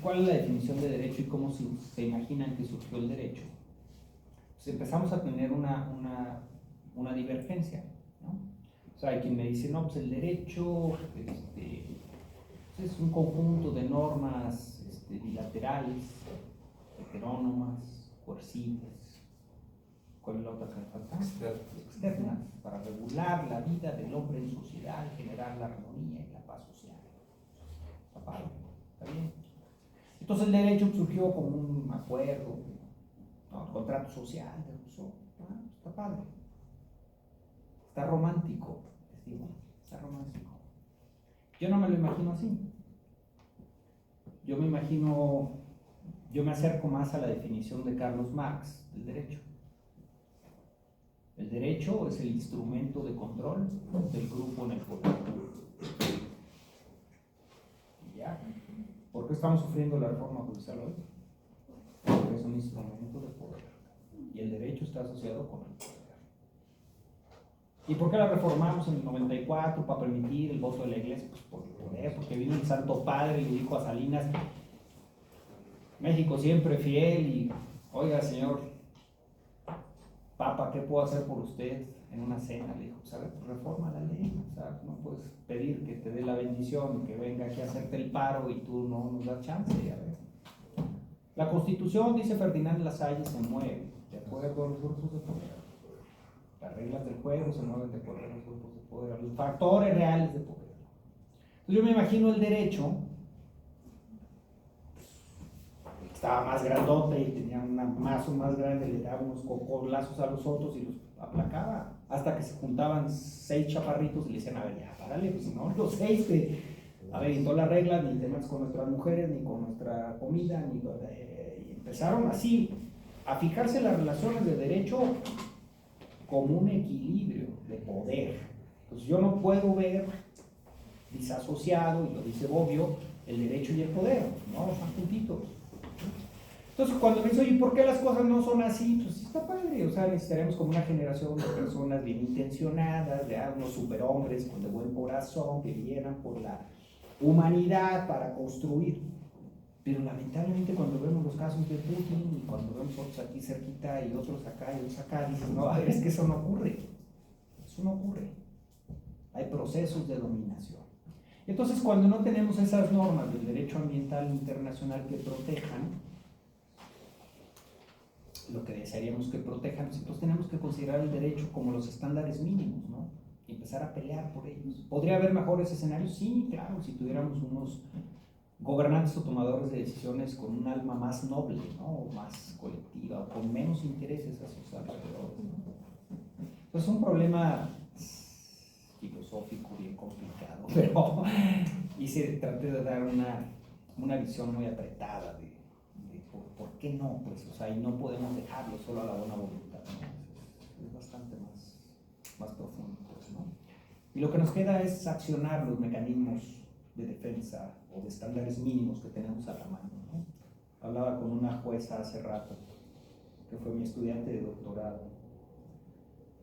cuál es la definición de derecho y cómo se imaginan que surgió el derecho, pues empezamos a tener una divergencia, ¿no? O sea, hay quien me dice, no, pues el derecho es un conjunto de normas bilaterales, heterónomas, coercivas. ¿Cuál es la otra que me falta? Externas, para regular la vida del hombre en sociedad, generar la armonía y la paz social. Está padre, está bien. Entonces el derecho surgió como un acuerdo, ¿no? Contrato social de Rousseau. Está padre. Está romántico, les digo, está romántico. Yo no me lo imagino así. Yo me acerco más a la definición de Carlos Marx del derecho. El derecho es el instrumento de control del grupo en el poder. Y ya. ¿Por qué estamos sufriendo la reforma judicial hoy? Porque es un instrumento de poder. Y el derecho está asociado con el poder. ¿Y por qué la reformamos en el 94 para permitir el voto de la iglesia? Pues por el poder, porque vino el Santo Padre y le dijo a Salinas, México siempre fiel, y oiga, señor Papa, ¿qué puedo hacer por usted en una cena? Le dijo, pues a ver, pues reforma la ley, o sea, no puedes pedir que te dé la bendición, que venga aquí a hacerte el paro y tú no nos das chance, a ver. La Constitución, dice Ferdinand Lasalle, se mueve de acuerdo a los grupos de poder. Las reglas del juego se mueven de acuerdo a los grupos de poder, a los factores reales de poder. Entonces yo me imagino el derecho, estaba más grandote y tenía un mazo más grande, le daba unos cocolazos a los otros y los aplacaba, hasta que se juntaban 6 chaparritos y le decían, a ver, ya, párale, pues si no, los 6 a ver, y todas las reglas, ni temas con nuestras mujeres, ni con nuestra comida, y empezaron así a fijarse las relaciones de derecho como un equilibrio de poder. Entonces yo no puedo ver disasociado, y lo dice Bobbio, el derecho y el poder, no, son juntitos. Entonces cuando me dice, oye, ¿por qué las cosas no son así? Pues está padre, o sea, necesitaremos como una generación de personas bien intencionadas, de unos superhombres con de buen corazón, que vieran por la humanidad para construir. Pero lamentablemente cuando vemos los casos de Putin, y cuando vemos otros aquí cerquita, y otros acá, y otros acá, dices, no, a ver, es que eso no ocurre. Eso no ocurre. Hay procesos de dominación. Entonces, cuando no tenemos esas normas del derecho ambiental internacional que protejan lo que desearíamos que protejan, entonces tenemos que considerar el derecho como los estándares mínimos, ¿no? Y empezar a pelear por ellos. ¿Podría haber mejores escenarios? Sí, claro, si tuviéramos unos gobernantes o tomadores de decisiones con un alma más noble, ¿no? O más colectiva, o con menos intereses a sus alrededores, ¿no? Pues es un problema filosófico bien complicado, pero traté de dar una visión muy apretada de por qué no, pues, o sea, y no podemos dejarlo solo a la buena voluntad, ¿no? es bastante más profundo, pues, ¿no? Y lo que nos queda es accionar los mecanismos de defensa o de estándares mínimos que tenemos a la mano, ¿no? Hablaba con una jueza hace rato, que fue mi estudiante de doctorado,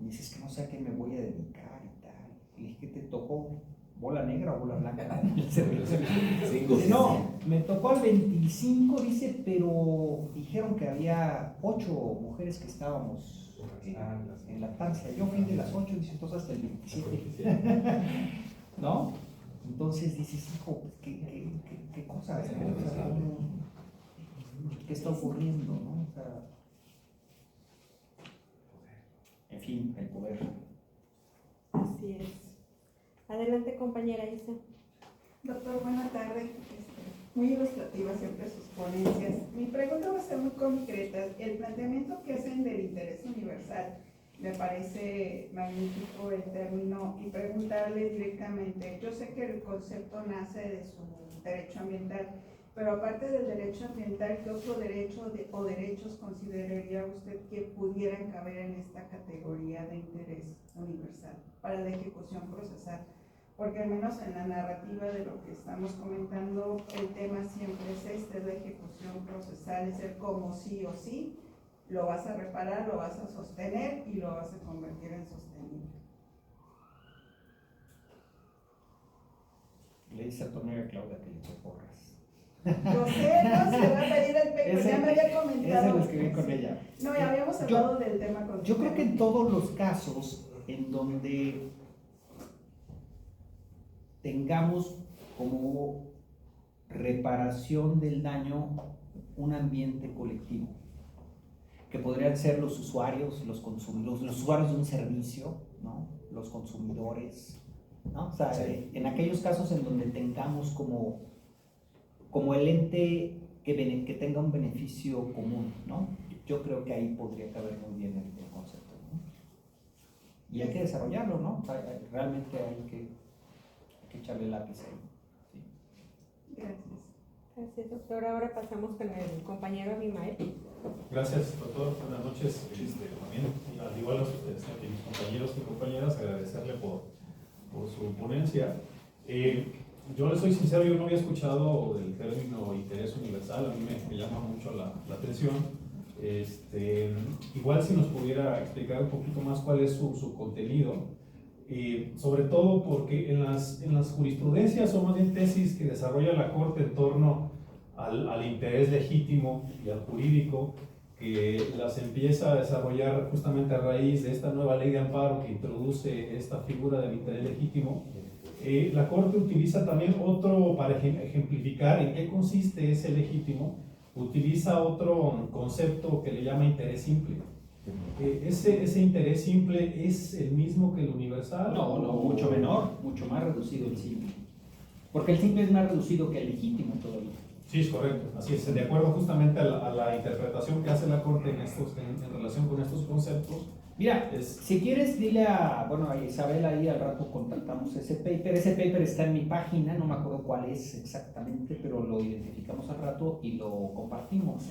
y dice, es que no sé a qué me voy a dedicar y tal. Y le dije, ¿qué te tocó? ¿Bola negra o bola blanca? Dice, no, me tocó al 25, dice, pero dijeron que había 8 mujeres que estábamos en lactancia. Yo fui de las 8, dice, entonces hasta el 27. ¿No? Entonces dices, hijo, pues, ¿qué cosa? ¿Qué está ocurriendo? ¿No? O sea, en fin, el poder. Así es. Adelante, compañera Isa. Doctor, buenas tardes. Muy ilustrativas siempre sus ponencias. Mi pregunta va a ser muy concreta. El planteamiento que hacen del interés universal me parece magnífico el término, y preguntarle directamente, yo sé que el concepto nace de su derecho ambiental, pero aparte del derecho ambiental, ¿qué otro derecho o derechos consideraría usted que pudieran caber en esta categoría de interés universal para la ejecución procesal? Porque al menos en la narrativa de lo que estamos comentando, el tema siempre es la ejecución procesal, es el como sí o sí, lo vas a reparar, lo vas a sostener y lo vas a convertir en sostenible. Le dice a tu amiga Claudia que le eche porras. Yo sé, no se va a pedir el peco, ya me había comentado. Ese lo escribí con ella. No, ya habíamos hablado del tema con yo creo que en todos los casos en donde tengamos como reparación del daño un ambiente colectivo, que podrían ser los usuarios, los consumidores, los usuarios de un servicio, ¿no? Los consumidores, ¿no? O sea, en aquellos casos en donde tengamos como el ente que tenga un beneficio común, ¿no? Yo creo que ahí podría caber muy bien el concepto, ¿no? Y hay que desarrollarlo, ¿no? O sea, realmente hay que echarle lápiz ahí. ¿Sí? Gracias. Gracias, doctor. Ahora pasamos con el compañero Abimael. Gracias, doctor. Buenas noches. También, al igual a ustedes, a mis compañeros y compañeras, agradecerle por su ponencia. Yo le soy sincero, yo no había escuchado el término interés universal, a mí me llama mucho la atención. Igual si nos pudiera explicar un poquito más cuál es su contenido, sobre todo porque en las jurisprudencias o más bien tesis que desarrolla la Corte en torno al interés legítimo y al jurídico, que las empieza a desarrollar justamente a raíz de esta nueva ley de amparo que introduce esta figura del interés legítimo, la Corte utiliza también otro, para ejemplificar en qué consiste ese legítimo, utiliza otro concepto que le llama interés simple. ¿Ese interés simple es el mismo que el universal? No, mucho menor, mucho más reducido el simple. Porque el simple es más reducido que el legítimo todavía. Sí, es correcto, así es, de acuerdo justamente a la interpretación que hace la Corte en relación con estos conceptos. Mira, si quieres dile a Isabel ahí al rato contactamos ese paper está en mi página, no me acuerdo cuál es exactamente, pero lo identificamos al rato y lo compartimos.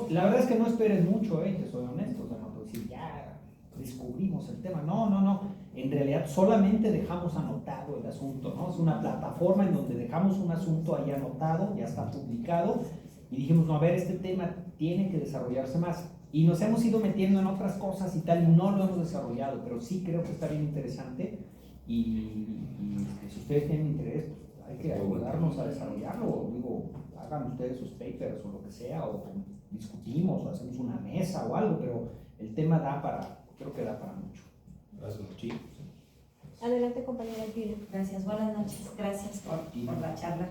La verdad es que no esperes mucho, que soy honesto, o sea, no puedo decir ya descubrimos el tema, no, en realidad solamente dejamos anotado el asunto, ¿no? Es una plataforma en donde dejamos un asunto ahí anotado, ya está publicado, y dijimos, no, a ver, este tema tiene que desarrollarse más. Y nos hemos ido metiendo en otras cosas y tal, y no lo hemos desarrollado, pero sí creo que está bien interesante. Y si ustedes tienen interés, pues hay que ayudarnos a desarrollarlo. Digo, hagan ustedes sus papers o lo que sea, o discutimos, o hacemos una mesa o algo, pero el tema creo que da para mucho. Gracias. Sí. Adelante, compañera Gina. Gracias, buenas noches, gracias por la charla.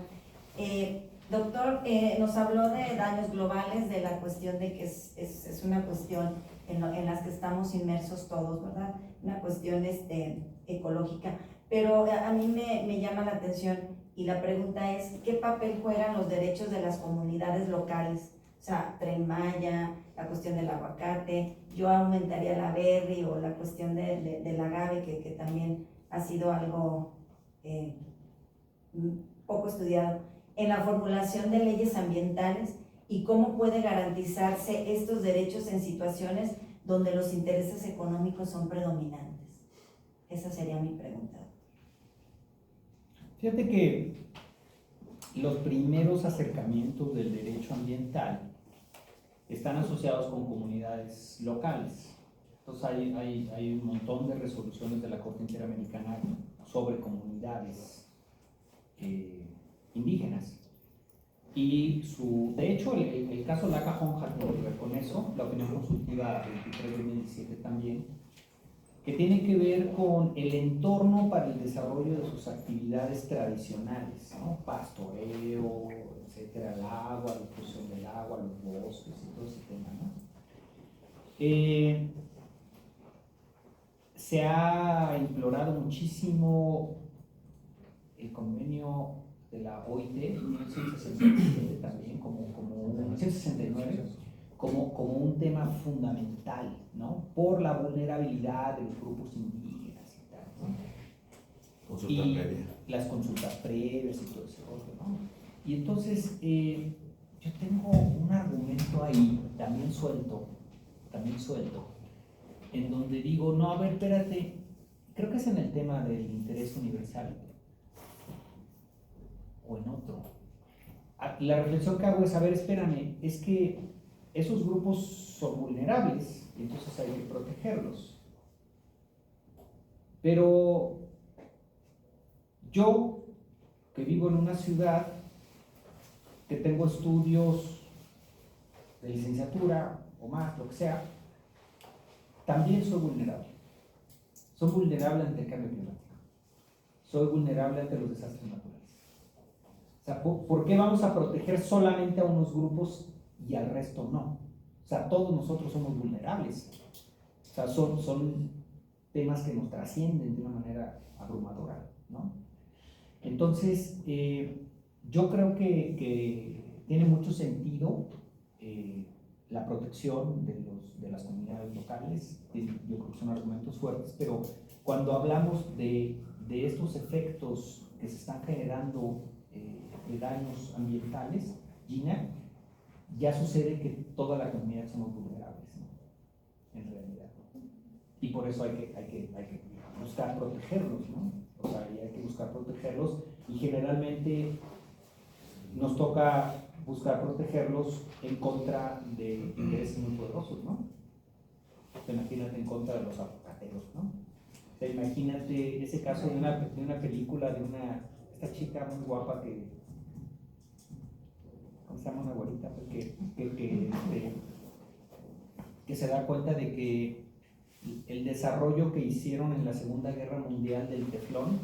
Doctor, nos habló de daños globales, de la cuestión de que es una cuestión en las que estamos inmersos todos, ¿verdad? Una cuestión ecológica. Pero a mí me llama la atención y la pregunta es, ¿qué papel juegan los derechos de las comunidades locales? O sea, Tren Maya, la cuestión del aguacate, yo aumentaría la berry o la cuestión del agave, que también ha sido algo poco estudiado, en la formulación de leyes ambientales y cómo puede garantizarse estos derechos en situaciones donde los intereses económicos son predominantes? Esa sería mi pregunta. Fíjate que los primeros acercamientos del derecho ambiental están asociados con comunidades locales. Entonces hay un montón de resoluciones de la Corte Interamericana sobre comunidades indígenas. Y de hecho, el caso Laca-Honja tiene que ver con eso, la opinión consultiva 23/2017 también, que tiene que ver con el entorno para el desarrollo de sus actividades tradicionales, ¿no? Pastoreo, etcétera, el agua, la difusión del agua, los bosques y todo ese tema, ¿no? Se ha implorado muchísimo el convenio de la OIT en 1967 también, como 1969, como un tema fundamental, ¿no? Por la vulnerabilidad de los grupos indígenas y tal, ¿no? Consulta previa. Las consultas previas y todo ese rollo, ¿no? Y entonces yo tengo un argumento ahí, también suelto, en donde digo, no, a ver, espérate, creo que es en el tema del interés universal, o en otro. La reflexión que hago es, a ver, espérame, es que esos grupos son vulnerables y entonces hay que protegerlos. Pero yo, que vivo en una ciudad, que tengo estudios de licenciatura o más, lo que sea, también soy vulnerable. Soy vulnerable ante el cambio climático. Soy vulnerable ante los desastres naturales. O sea, ¿por qué vamos a proteger solamente a unos grupos y al resto no? O sea, todos nosotros somos vulnerables. O sea, son temas que nos trascienden de una manera abrumadora, ¿no? Entonces, yo creo que tiene mucho sentido la protección de las comunidades locales. Yo creo que son argumentos fuertes, pero cuando hablamos de estos efectos que se están generando de daños ambientales, Gina, ya sucede que toda la comunidad somos vulnerables, ¿no? En realidad. Y por eso hay que buscar protegerlos, ¿no? O sea, hay que buscar protegerlos y generalmente nos toca buscar protegerlos en contra de intereses muy poderosos, ¿no? Imagínate en contra de los aguacateros, ¿no? O sea, imagínate ese caso de una película de esta chica muy guapa que, ¿cómo se llama? Una güerita, pues, que se da cuenta de que el desarrollo que hicieron en la Segunda Guerra Mundial del teflón,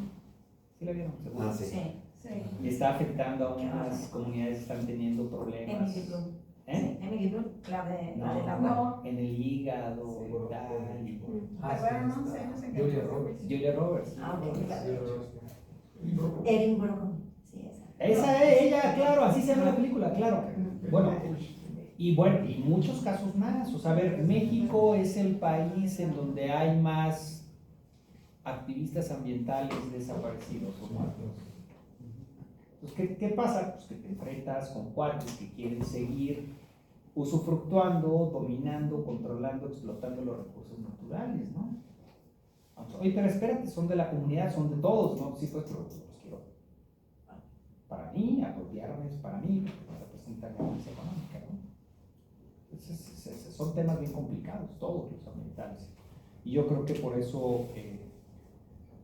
¿sí la vieron? Ah, sí. Sí. Y está afectando a unas comunidades que están teniendo problemas. Emily Bloom. ¿Eh? Sí, Emily Bloom, la del agua. No. En el hígado y tal. Tardaron 11 años en que Julia Roberts. Ah, ok, Erin Brockovich. Sí, esa. Esa es ella, claro, así se llama la película, claro. Bueno, y muchos casos más. O sea, a ver, México es el país en donde hay más activistas ambientales desaparecidos o muertos. Entonces, ¿qué pasa? Pues que te enfrentas con cuates que quieren seguir usufructuando, dominando, controlando, explotando los recursos naturales, ¿no? Oye, pero espérate, son de la comunidad, son de todos, ¿no? Sí, pues, pero los quiero para mí, apropiarme para mí, porque representan ganancia económica, ¿no? Entonces, son temas bien complicados, todos los ambientales. Y yo creo que por eso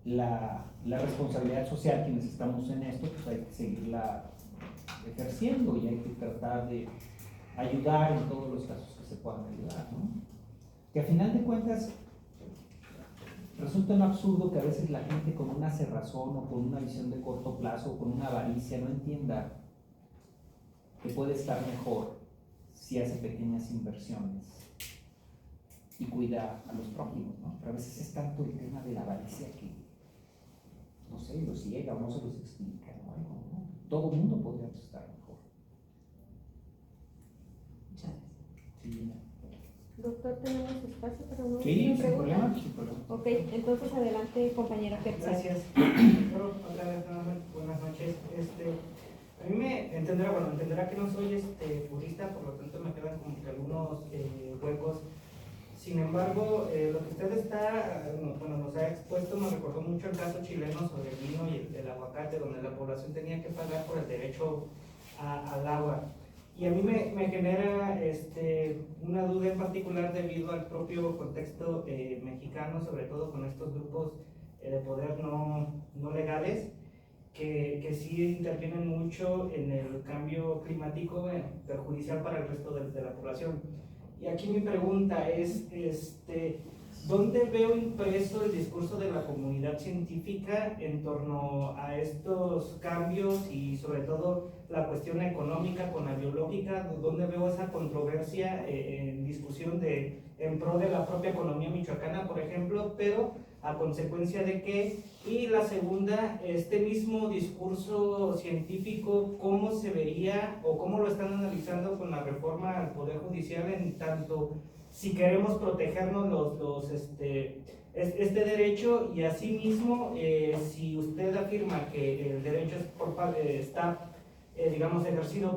la responsabilidad social, quienes estamos en esto, pues hay que seguirla ejerciendo y hay que tratar de ayudar en todos los casos que se puedan ayudar, ¿no? Que a final de cuentas resulta un absurdo que a veces la gente con una cerrazón o con una visión de corto plazo o con una avaricia no entienda que puede estar mejor si hace pequeñas inversiones y cuida a los prójimos, ¿no? Pero a veces es tanto el tema de la avaricia que no sé, los ciega o no se los explica, ¿no? ¿No? Todo el mundo podría estar mejor. Muchas gracias. Sí. Doctor, ¿tenemos espacio para una Sí, sin pregunta? problema, sin problema. Ok, entonces adelante, compañera Pepsi. Gracias. Otra vez, buenas noches. A mí entenderá que no soy jurista, por lo tanto me quedan como que algunos huecos Sin embargo, lo que usted nos ha expuesto me recordó mucho el caso chileno sobre el vino y el aguacate, donde la población tenía que pagar por el derecho al agua. Y a mí me genera una duda en particular debido al propio contexto mexicano, sobre todo con estos grupos de poder no legales, que sí intervienen mucho en el cambio climático perjudicial para el resto de la población. Y aquí mi pregunta es, ¿dónde veo impreso el discurso de la comunidad científica en torno a estos cambios y sobre todo la cuestión económica con la biológica? ¿Dónde veo esa controversia en discusión en pro de la propia economía michoacana, por ejemplo, pero a consecuencia de que? Y la segunda, este mismo discurso científico, ¿cómo se vería o cómo lo están analizando con la reforma al Poder Judicial en tanto si queremos protegernos este derecho y asimismo si usted afirma que el derecho está digamos ejercido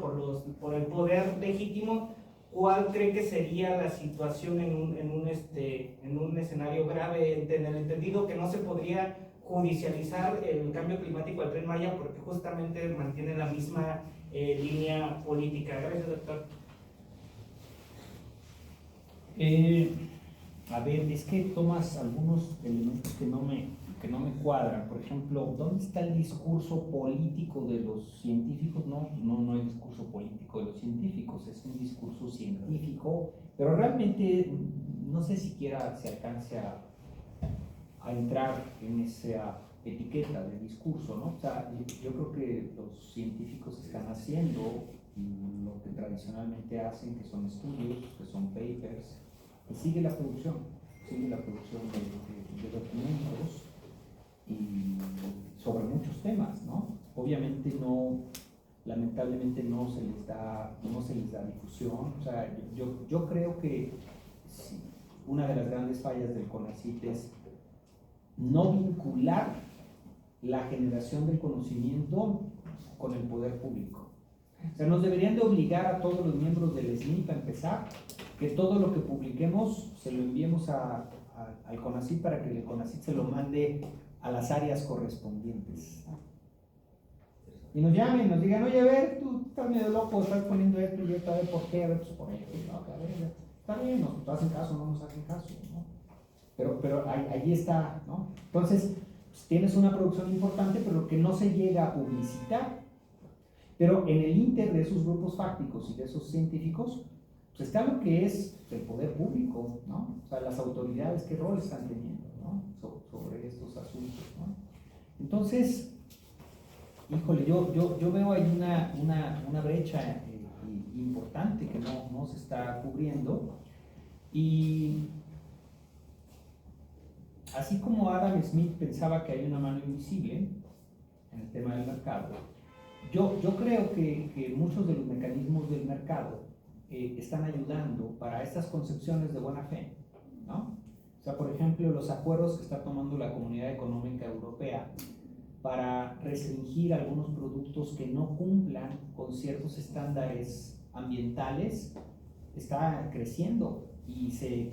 por el poder legítimo, ¿cuál cree que sería la situación en un escenario grave, en el entendido que no se podría judicializar el cambio climático del Tren Maya porque justamente mantiene la misma línea política? Gracias, doctor. A ver, es que tomas algunos elementos que no me cuadran. Por ejemplo, ¿dónde está el discurso político de los científicos? No hay discurso político de los científicos, es un discurso científico, pero realmente no sé siquiera se alcance a entrar en esa etiqueta de discurso, ¿no? O sea, yo creo que los científicos están haciendo lo que tradicionalmente hacen, que son estudios, que son papers, y sigue la producción de documentos y sobre muchos temas, ¿no? Obviamente lamentablemente no se les da difusión. O sea, yo creo que sí, una de las grandes fallas del CONACYT es no vincular la generación del conocimiento con el poder público. O sea, nos deberían de obligar a todos los miembros del SNI, a empezar, que todo lo que publiquemos se lo enviemos al CONACYT para que el CONACYT se lo mande a las áreas correspondientes. Y nos llamen, nos digan, oye, a ver, tú estás medio loco, estás poniendo esto y esto, a ver por qué, a ver, pues por esto, no, a ver, está bien, nos hacen caso, no nos hacen caso, ¿no? Pero ahí está, ¿no? Entonces, pues, tienes una producción importante, pero que no se llega a publicitar. Pero en el inter de esos grupos fácticos y de esos científicos, pues está lo que es el poder público, ¿no? O sea, las autoridades, qué rol están teniendo, ¿no? Sobre estos asuntos, ¿no? Entonces, híjole, yo veo ahí una brecha importante que no se está cubriendo. Y así como Adam Smith pensaba que hay una mano invisible en el tema del mercado, yo creo que muchos de los mecanismos del mercado están ayudando para estas concepciones de buena fe, ¿no? O sea, por ejemplo, los acuerdos que está tomando la Comunidad Económica Europea para restringir algunos productos que no cumplan con ciertos estándares ambientales está creciendo y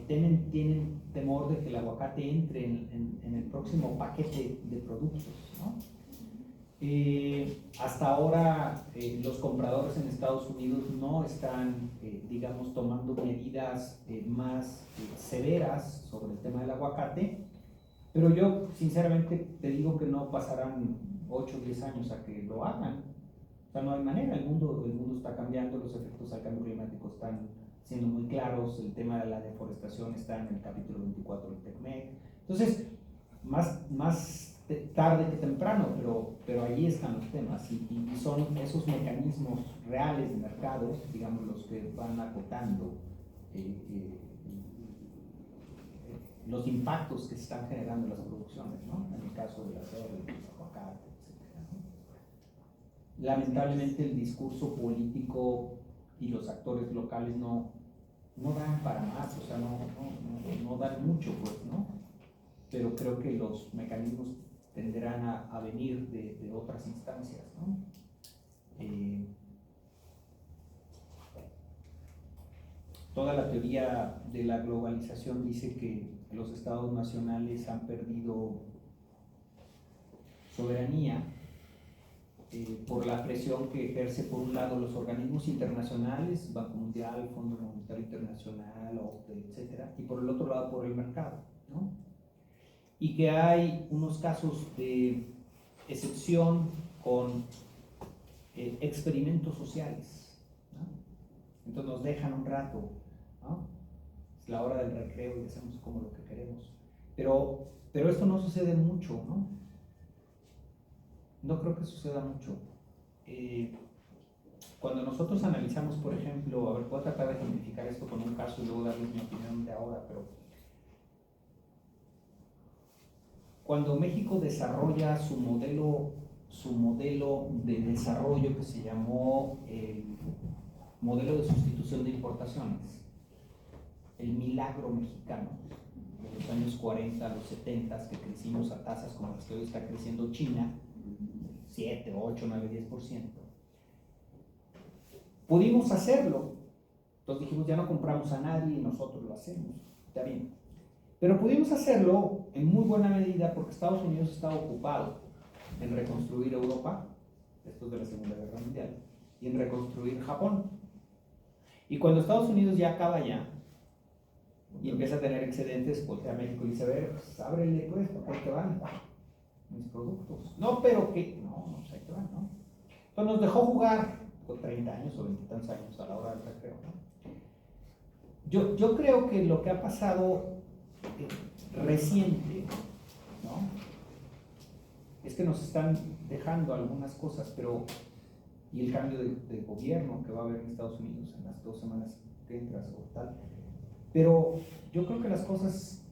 tienen temor de que el aguacate entre en el próximo paquete de productos, ¿no? Hasta ahora los compradores en Estados Unidos no están, digamos, tomando medidas más severas sobre el tema del aguacate, pero yo sinceramente te digo que no pasarán 8 o 10 años a que lo hagan. O sea, no hay manera, el mundo está cambiando, los efectos al cambio climático están siendo muy claros, el tema de la deforestación está en el capítulo 24 del TECMEC. Entonces, más tarde que temprano, pero ahí están los temas y son esos mecanismos reales de mercado, digamos, los que van acotando los impactos que se están generando en las producciones, ¿no? En el caso del acero, del aguacate, etc., ¿no? Lamentablemente el discurso político y los actores locales no dan para más, o sea, no dan mucho, pues, ¿no? Pero creo que los mecanismos tenderán a venir de otras instancias, ¿no? toda la teoría de la globalización dice que los estados nacionales han perdido soberanía por la presión que ejerce por un lado los organismos internacionales, Banco Mundial, Fondo Monetario Internacional, OCDE, etcétera, y por el otro lado por el mercado, ¿no? Y que hay unos casos de excepción con experimentos sociales, ¿no? Entonces nos dejan un rato, ¿no? Es la hora del recreo y hacemos como lo que queremos, pero esto no sucede mucho, ¿no? No creo que suceda mucho. Cuando nosotros analizamos, por ejemplo, a ver, puedo tratar de ejemplificar esto con un caso y luego darles mi opinión de ahora, pero cuando México desarrolla su modelo de desarrollo que se llamó modelo de sustitución de importaciones, el milagro mexicano, de los años 40 a los 70, que crecimos a tasas como las que hoy está creciendo China, 7, 8, 9, 10%. Pudimos hacerlo, entonces dijimos ya no compramos a nadie y nosotros lo hacemos, está bien. Pero pudimos hacerlo en muy buena medida porque Estados Unidos estaba ocupado en reconstruir Europa, después de la Segunda Guerra Mundial, y en reconstruir Japón. Y cuando Estados Unidos ya acaba ya, y empieza a tener excedentes, voltea a México y dice, a ver, pues, ábrele pues, ¿por qué van mis productos? No, pero ¿qué? No, pues ahí te van, ¿no? Entonces nos dejó jugar con 30 años o 20 tantos años a la hora del recreo, ¿no? Yo creo que lo que ha pasado reciente, ¿no? Es que nos están dejando algunas cosas, pero y el cambio de gobierno que va a haber en Estados Unidos en las 2 semanas que entras o tal, pero yo creo que las cosas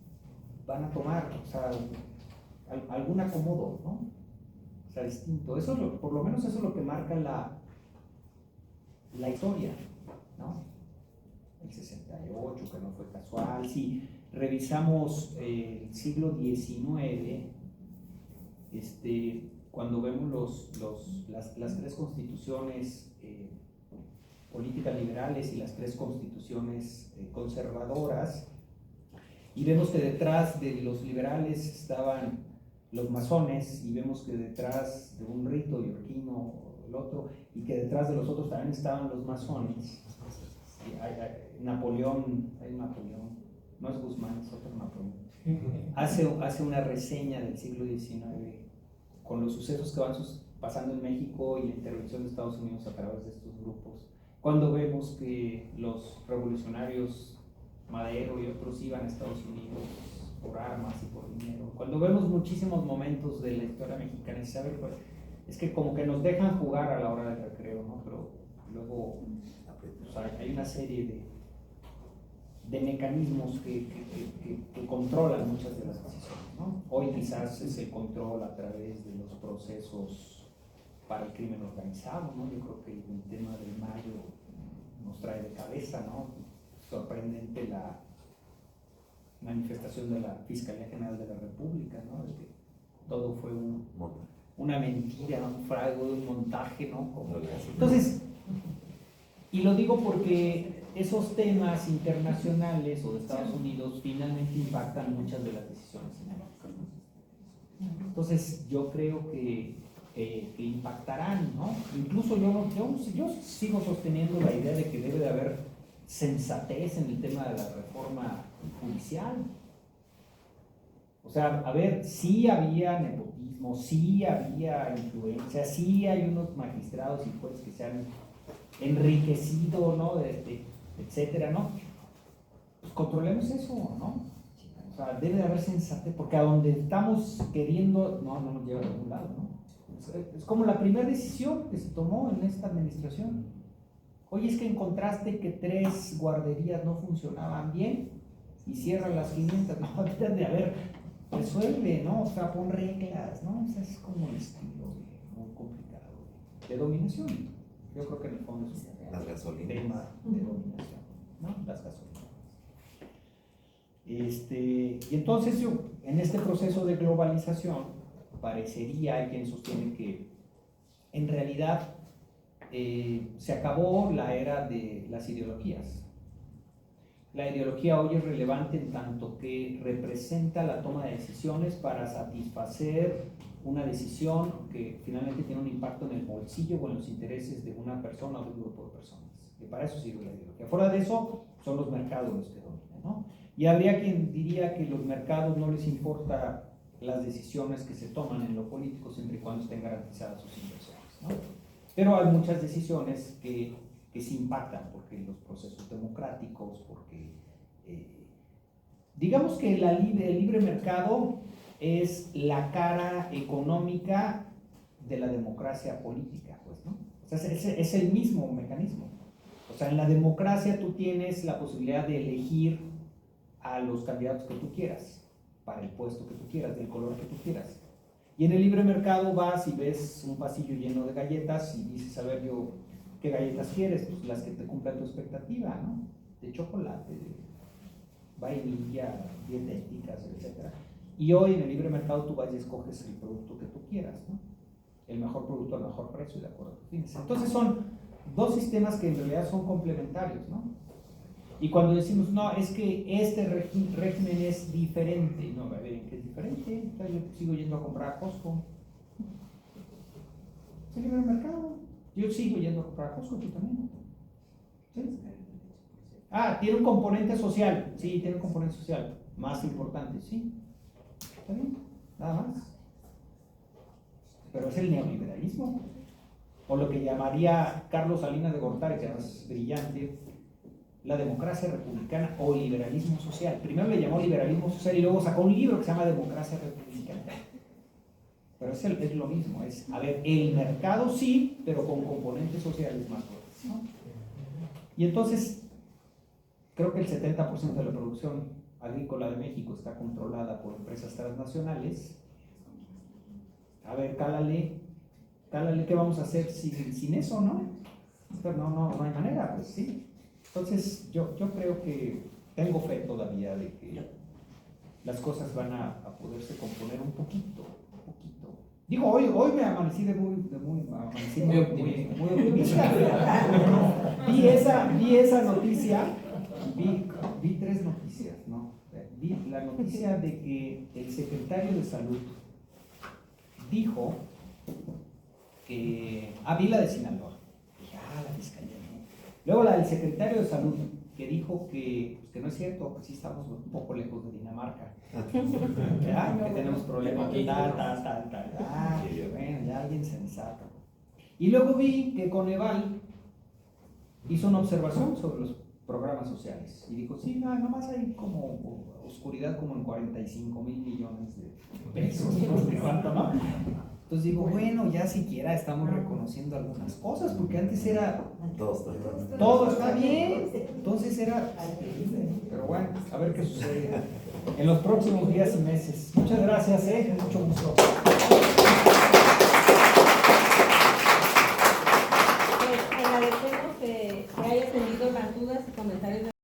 van a tomar, o sea, algún acomodo, ¿no? O sea, distinto. Eso es por lo menos eso es lo que marca la historia, ¿no? El 68, que no fue casual. Si revisamos el siglo XIX, cuando vemos las 3 constituciones políticas liberales y las 3 constituciones conservadoras, y vemos que detrás de los liberales estaban los masones, y vemos que detrás de un rito yorquino el otro, y que detrás de los otros también estaban los masones. Napoleón, no es Guzmán, es otro Napoleón, hace una reseña del siglo XIX con los sucesos que van pasando en México y la intervención de Estados Unidos a través de estos grupos. Cuando vemos que los revolucionarios Madero y otros iban a Estados Unidos por armas y por dinero, cuando vemos muchísimos momentos de la historia mexicana y sabe, pues, es que como que nos dejan jugar a la hora del recreo, ¿no? Pero luego, o sea, hay una serie de mecanismos que controlan muchas de las decisiones, ¿no? Hoy quizás es el control a través de los procesos para el crimen organizado, ¿no? Yo creo que el tema del Mayo nos trae de cabeza, ¿no? Sorprendente la manifestación de la Fiscalía General de la República, ¿no? De que todo fue una mentira, un fraude, un montaje, ¿no? Entonces, y lo digo porque esos temas internacionales o de Estados Unidos finalmente impactan muchas de las decisiones en México. Entonces, yo creo que impactarán, ¿no? Incluso yo sigo sosteniendo la idea de que debe de haber sensatez en el tema de la reforma judicial. O sea, a ver, sí había nepotismo, sí había influencia, sí hay unos magistrados y jueces que se han enriquecido, ¿no? Etcétera, ¿no? Pues controlemos eso, ¿no? O sea, debe de haber sensatez, porque a donde estamos queriendo, no nos lleva a ningún lado, ¿no? Es como la primera decisión que se tomó en esta administración. Oye, es que encontraste que 3 guarderías no funcionaban bien y cierran las 500. No, de a ver, resuelve, ¿no? O sea, pon reglas, ¿no? O sea, es como un estilo muy complicado de dominación. Yo creo que en el fondo es un tema de dominación, ¿no? Las gasolinas. Y entonces en este proceso de globalización parecería, hay quien sostiene que en realidad se acabó la era de las ideologías. La ideología hoy es relevante en tanto que representa la toma de decisiones para satisfacer una decisión que finalmente tiene un impacto en el bolsillo o en los intereses de una persona o de un grupo de personas. Y para eso sirve la ideología. Fuera de eso, son los mercados los que dominan, ¿no? Y habría quien diría que los mercados no les importa las decisiones que se toman en lo político siempre y cuando estén garantizadas sus inversiones, ¿no? Pero hay muchas decisiones que se impactan porque los procesos democráticos, porque digamos que el libre mercado es la cara económica de la democracia política, pues, ¿no? O sea, es el mismo mecanismo. O sea, en la democracia tú tienes la posibilidad de elegir a los candidatos que tú quieras, para el puesto que tú quieras, del color que tú quieras. Y en el libre mercado vas y ves un pasillo lleno de galletas y dices, a ver, yo, ¿qué galletas quieres? Pues las que te cumplan tu expectativa, ¿no? De chocolate, de vainilla, dietéticas, etc. Y hoy en el libre mercado tú vas y escoges el producto que tú quieras, ¿no? El mejor producto al mejor precio, de acuerdo a tus fines. Entonces son dos sistemas que en realidad son complementarios, ¿no? Y cuando decimos, no, es que este régimen es diferente, no, a ver, ¿en qué es diferente? Yo sigo yendo a comprar a Costco. Es el libre mercado. Yo sigo yendo a comprar a Costco, tú también. ¿Sí? Ah, tiene un componente social. Sí, tiene un componente social. Más importante, sí. Está bien, nada más. Pero es el neoliberalismo. O lo que llamaría Carlos Salinas de Gortari, que es brillante, la democracia republicana o liberalismo social. Primero le llamó liberalismo social y luego sacó un libro que se llama Democracia Republicana. Pero es lo mismo, es, a ver, el mercado sí, pero con componentes sociales más fuertes, ¿no? Y entonces, creo que el 70% de la producción agrícola de México está controlada por empresas transnacionales. A ver, cálale, ¿qué vamos a hacer sin eso, no? No hay manera, pues sí. Entonces, yo creo que tengo fe todavía de que las cosas van a poderse componer un poquito. Digo, hoy me amanecí muy optimista. Vi esa noticia, vi tres noticias, ¿no? Vi la noticia de que el secretario de Salud dijo que... vi la de Sinaloa. Dije, la fiscalía. Luego la del secretario de Salud, que dijo que no es cierto, que sí estamos un poco lejos de Dinamarca. Que tenemos problemas, bueno, ya alguien sensato. Y luego vi que Coneval hizo una observación sobre los programas sociales y dijo, sí, nomás hay como oscuridad como en 45,000 millones de pesos, ¿no? ¿Cuánto, no? Entonces digo, bueno, ya siquiera estamos reconociendo algunas cosas, porque antes era todo está bien, entonces era, pero bueno, a ver qué sucede en los próximos días y meses. Muchas gracias, mucho gusto.